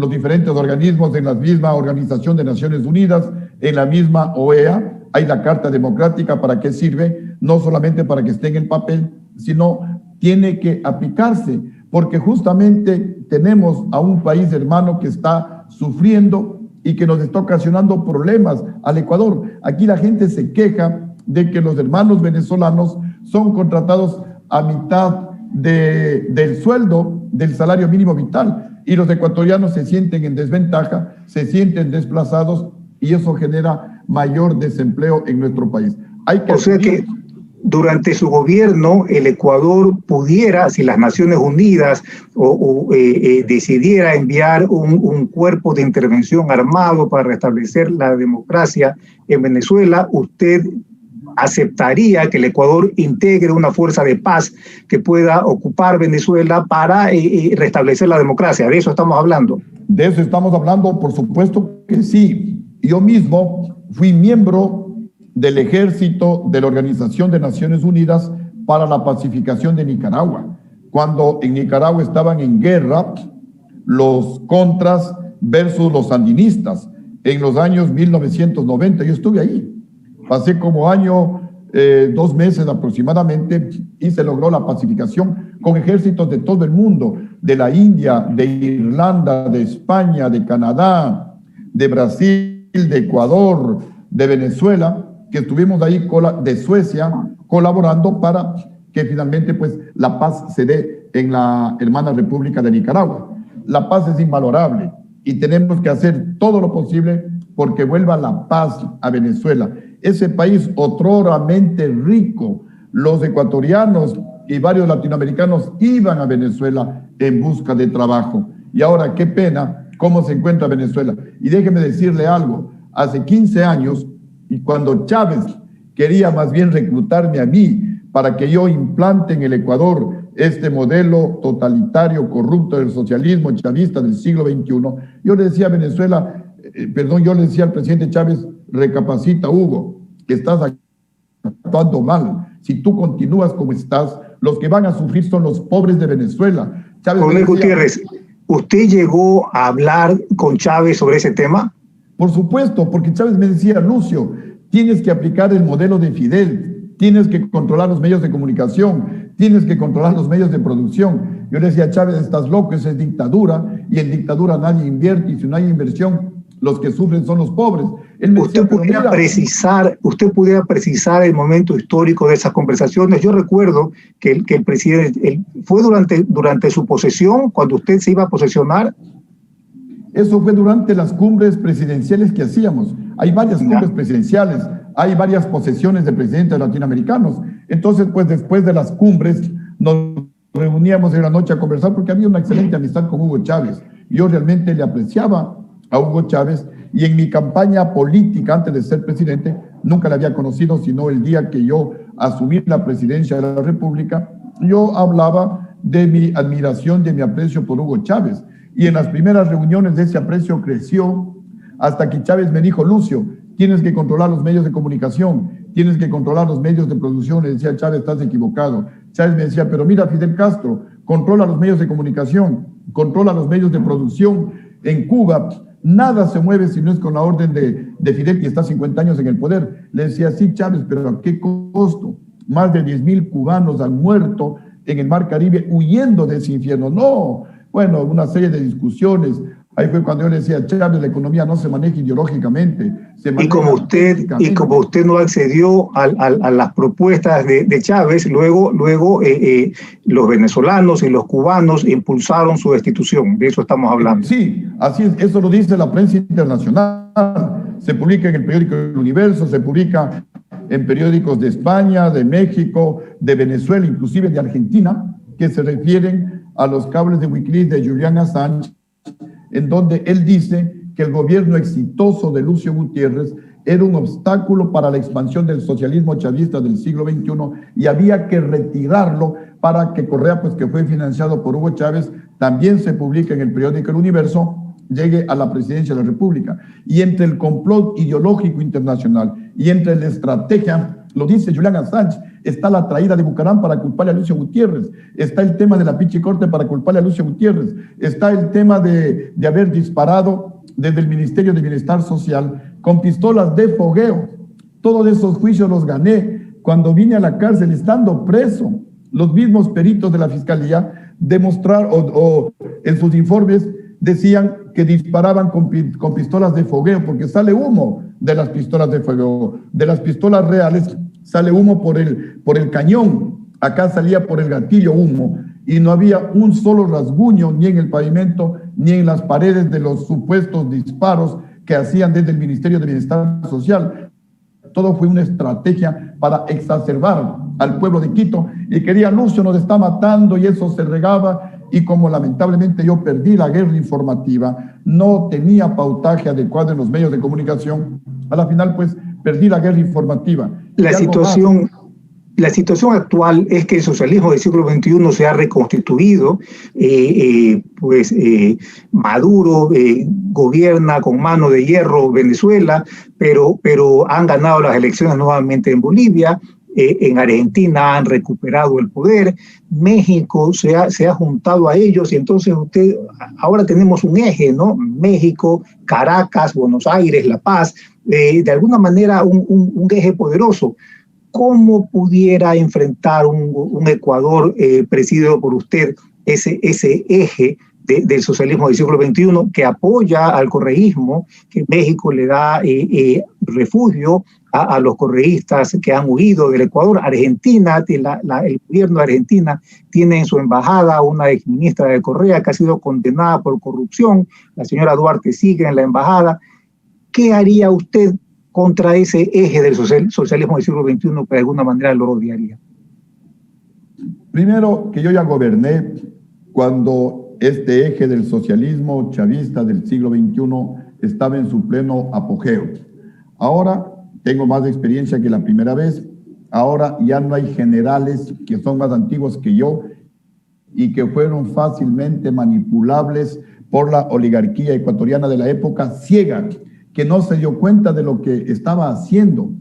organismos en la misma Organización de Naciones Unidas, en la misma OEA. Hay la Carta Democrática. ¿Para qué sirve? No solamente para que esté en el papel, sino tiene que aplicarse, porque justamente tenemos a un país hermano que está sufriendo y que nos está ocasionando problemas al Ecuador. Aquí la gente se queja de que los hermanos venezolanos son contratados a mitad del sueldo del salario mínimo vital, y los ecuatorianos se sienten en desventaja, se sienten desplazados, y eso genera mayor desempleo en nuestro país. O sea que durante su gobierno el Ecuador pudiera, si las Naciones Unidas decidiera enviar un cuerpo de intervención armado para restablecer la democracia en Venezuela, usted aceptaría que el Ecuador integre una fuerza de paz que pueda ocupar Venezuela para restablecer la democracia. ¿De eso estamos hablando? De eso estamos hablando, por supuesto que sí. Yo mismo fui miembro del ejército de la Organización de Naciones Unidas para la pacificación de Nicaragua, cuando en Nicaragua estaban en guerra los contras versus los sandinistas en los años 1990. Yo estuve ahí. Pasé como año, 2 meses aproximadamente, y se logró la pacificación con ejércitos de todo el mundo, de la India, de Irlanda, de España, de Canadá, de Brasil, de Ecuador, de Venezuela, que estuvimos ahí, de Suecia, colaborando para que finalmente pues la paz se dé en la hermana República de Nicaragua. La paz es invalorable y tenemos que hacer todo lo posible porque vuelva la paz a Venezuela. Ese país otroramente rico, los ecuatorianos y varios latinoamericanos iban a Venezuela en busca de trabajo. Y ahora, qué pena, cómo se encuentra Venezuela. Y déjeme decirle algo, hace 15 años, y cuando Chávez quería más bien reclutarme a mí para que yo implante en el Ecuador este modelo totalitario, corrupto del socialismo chavista del siglo XXI, yo le decía a Venezuela, yo le decía al presidente Chávez, recapacita, Hugo, que estás actuando mal. Si tú continúas como estás, los que van a sufrir son los pobres de Venezuela. Coronel Gutiérrez, ¿usted llegó a hablar con Chávez sobre ese tema? Por supuesto, porque Chávez me decía, Lucio, tienes que aplicar el modelo de Fidel, tienes que controlar los medios de comunicación, tienes que controlar los medios de producción. Yo le decía a Chávez, estás loco, eso es dictadura, y en dictadura nadie invierte, y si no hay inversión, los que sufren son los pobres. ¿Usted pudiera precisar el momento histórico de esas conversaciones? Yo recuerdo que el presidente, ¿fue durante su posesión, cuando usted se iba a posesionar? Eso fue durante las cumbres presidenciales que hacíamos. Hay varias cumbres presidenciales, hay varias posesiones de presidentes latinoamericanos. Entonces, pues después de las cumbres, nos reuníamos en la noche a conversar porque había una excelente amistad con Hugo Chávez. Yo realmente le apreciaba a Hugo Chávez, y en mi campaña política antes de ser presidente nunca le había conocido, sino el día que yo asumí la presidencia de la República, yo hablaba de mi admiración, de mi aprecio por Hugo Chávez, y en las primeras reuniones ese aprecio creció hasta que Chávez me dijo, Lucio, tienes que controlar los medios de comunicación, tienes que controlar los medios de producción. Le decía, Chávez, estás equivocado. Chávez me decía, pero mira, Fidel Castro, controla los medios de comunicación, controla los medios de producción. En Cuba nada se mueve si no es con la orden de Fidel, que está 50 años en el poder. Le decía, sí, Chávez, pero ¿a qué costo? Más de 10,000 cubanos han muerto en el Mar Caribe huyendo de ese infierno. No, bueno, una serie de discusiones. Ahí fue cuando yo le decía, Chávez, la economía no se maneja ideológicamente. Y como usted no accedió a las propuestas de Chávez, luego los venezolanos y los cubanos impulsaron su destitución. De eso estamos hablando. Sí, así es. Eso lo dice la prensa internacional. Se publica en el periódico El Universo, se publica en periódicos de España, de México, de Venezuela, inclusive de Argentina, que se refieren a los cables de Wikileaks de Julian Assange, en donde él dice que el gobierno exitoso de Lucio Gutiérrez era un obstáculo para la expansión del socialismo chavista del siglo XXI y había que retirarlo para que Correa, pues que fue financiado por Hugo Chávez, también se publica en el periódico El Universo, llegue a la presidencia de la República. Y entre el complot ideológico internacional y entre la estrategia, lo dice Julian Assange, está la traída de Bucaram para culparle a Lucio Gutiérrez, está el tema de la Pichicorte para culparle a Lucio Gutiérrez, está el tema de haber disparado desde el Ministerio de Bienestar Social con pistolas de fogueo. Todos esos juicios los gané cuando vine a la cárcel estando preso. Los mismos peritos de la Fiscalía demostraron, o en sus informes decían que disparaban con pistolas de fogueo, porque sale humo de las pistolas de fogueo. De las pistolas reales sale humo por el cañón. Acá salía por el gatillo humo y no había un solo rasguño ni en el pavimento ni en las paredes de los supuestos disparos que hacían desde el Ministerio de Bienestar Social. Todo fue una estrategia para exacerbar al pueblo de Quito y quería Lucio nos está matando y eso se regaba, y como lamentablemente yo perdí la guerra informativa, no tenía pautaje adecuado en los medios de comunicación, a la final pues perdí la guerra informativa. La situación actual es que el socialismo del siglo XXI se ha reconstituido, Maduro gobierna con mano de hierro Venezuela, pero han ganado las elecciones nuevamente en Bolivia, en Argentina han recuperado el poder, México se ha juntado a ellos, y entonces ahora tenemos un eje, ¿no? México, Caracas, Buenos Aires, La Paz, de alguna manera un eje poderoso. ¿Cómo pudiera enfrentar un Ecuador presidido por usted ese eje del socialismo del siglo XXI que apoya al correísmo, que México le da refugio a los correístas que han huido del Ecuador? Argentina, el gobierno de Argentina tiene en su embajada una exministra de Correa que ha sido condenada por corrupción, la señora Duarte sigue en la embajada. ¿Qué haría usted contra ese eje del socialismo del siglo XXI que de alguna manera lo rodearía? Primero, que yo ya goberné cuando este eje del socialismo chavista del siglo XXI estaba en su pleno apogeo. Ahora tengo más experiencia que la primera vez. Ahora ya no hay generales que son más antiguos que yo y que fueron fácilmente manipulables por la oligarquía ecuatoriana de la época ciega, que no se dio cuenta de lo que estaba haciendo.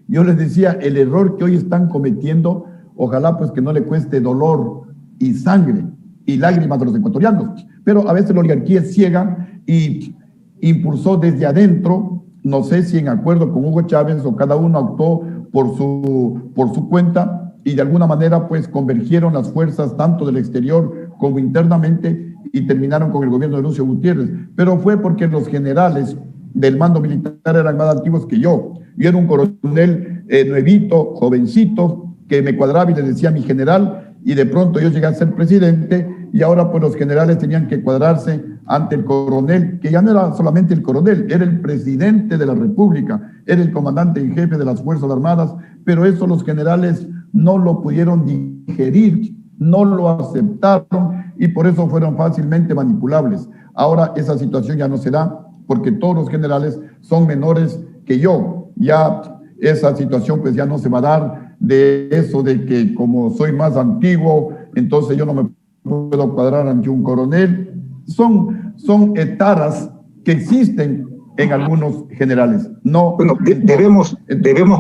Yo les decía, el error que hoy están cometiendo, ojalá pues que no le cueste dolor y sangre y lágrimas de los ecuatorianos, pero a veces la oligarquía es ciega y impulsó desde adentro, no sé si en acuerdo con Hugo Chávez o cada uno actuó por su cuenta, y de alguna manera pues convergieron las fuerzas tanto del exterior como internamente y terminaron con el gobierno de Lucio Gutiérrez, pero fue porque los generales del mando militar eran más antiguos que yo. Yo era un coronel nuevito, jovencito, que me cuadraba y le decía mi general, y de pronto yo llegué a ser presidente, y ahora pues los generales tenían que cuadrarse ante el coronel, que ya no era solamente el coronel, era el presidente de la República, era el comandante en jefe de las Fuerzas Armadas, pero eso los generales no lo pudieron digerir, no lo aceptaron, y por eso fueron fácilmente manipulables. Ahora esa situación ya no se da, porque todos los generales son menores que yo. Ya esa situación pues ya no se va a dar, de eso de que como soy más antiguo, entonces yo no me puedo cuadrar ante un coronel. Son etaras que existen en algunos generales. No, bueno, debemos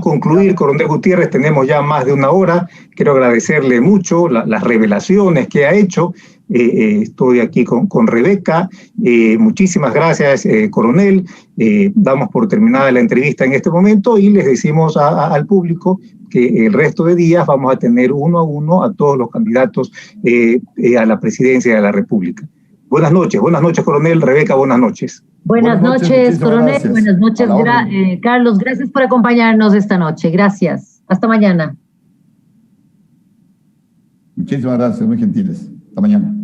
concluir, coronel Gutiérrez, tenemos ya más de una hora. Quiero agradecerle mucho las revelaciones que ha hecho. Estoy aquí con Rebeca. Muchísimas gracias, coronel. Damos por terminada la entrevista en este momento y les decimos al público que el resto de días vamos a tener uno a uno a todos los candidatos a la presidencia de la República. Buenas noches, coronel. Rebeca, buenas noches. Buenas noches, coronel. Gracias. Buenas noches, Carlos. Gracias por acompañarnos esta noche. Gracias. Hasta mañana. Muchísimas gracias, muy gentiles. Hasta mañana.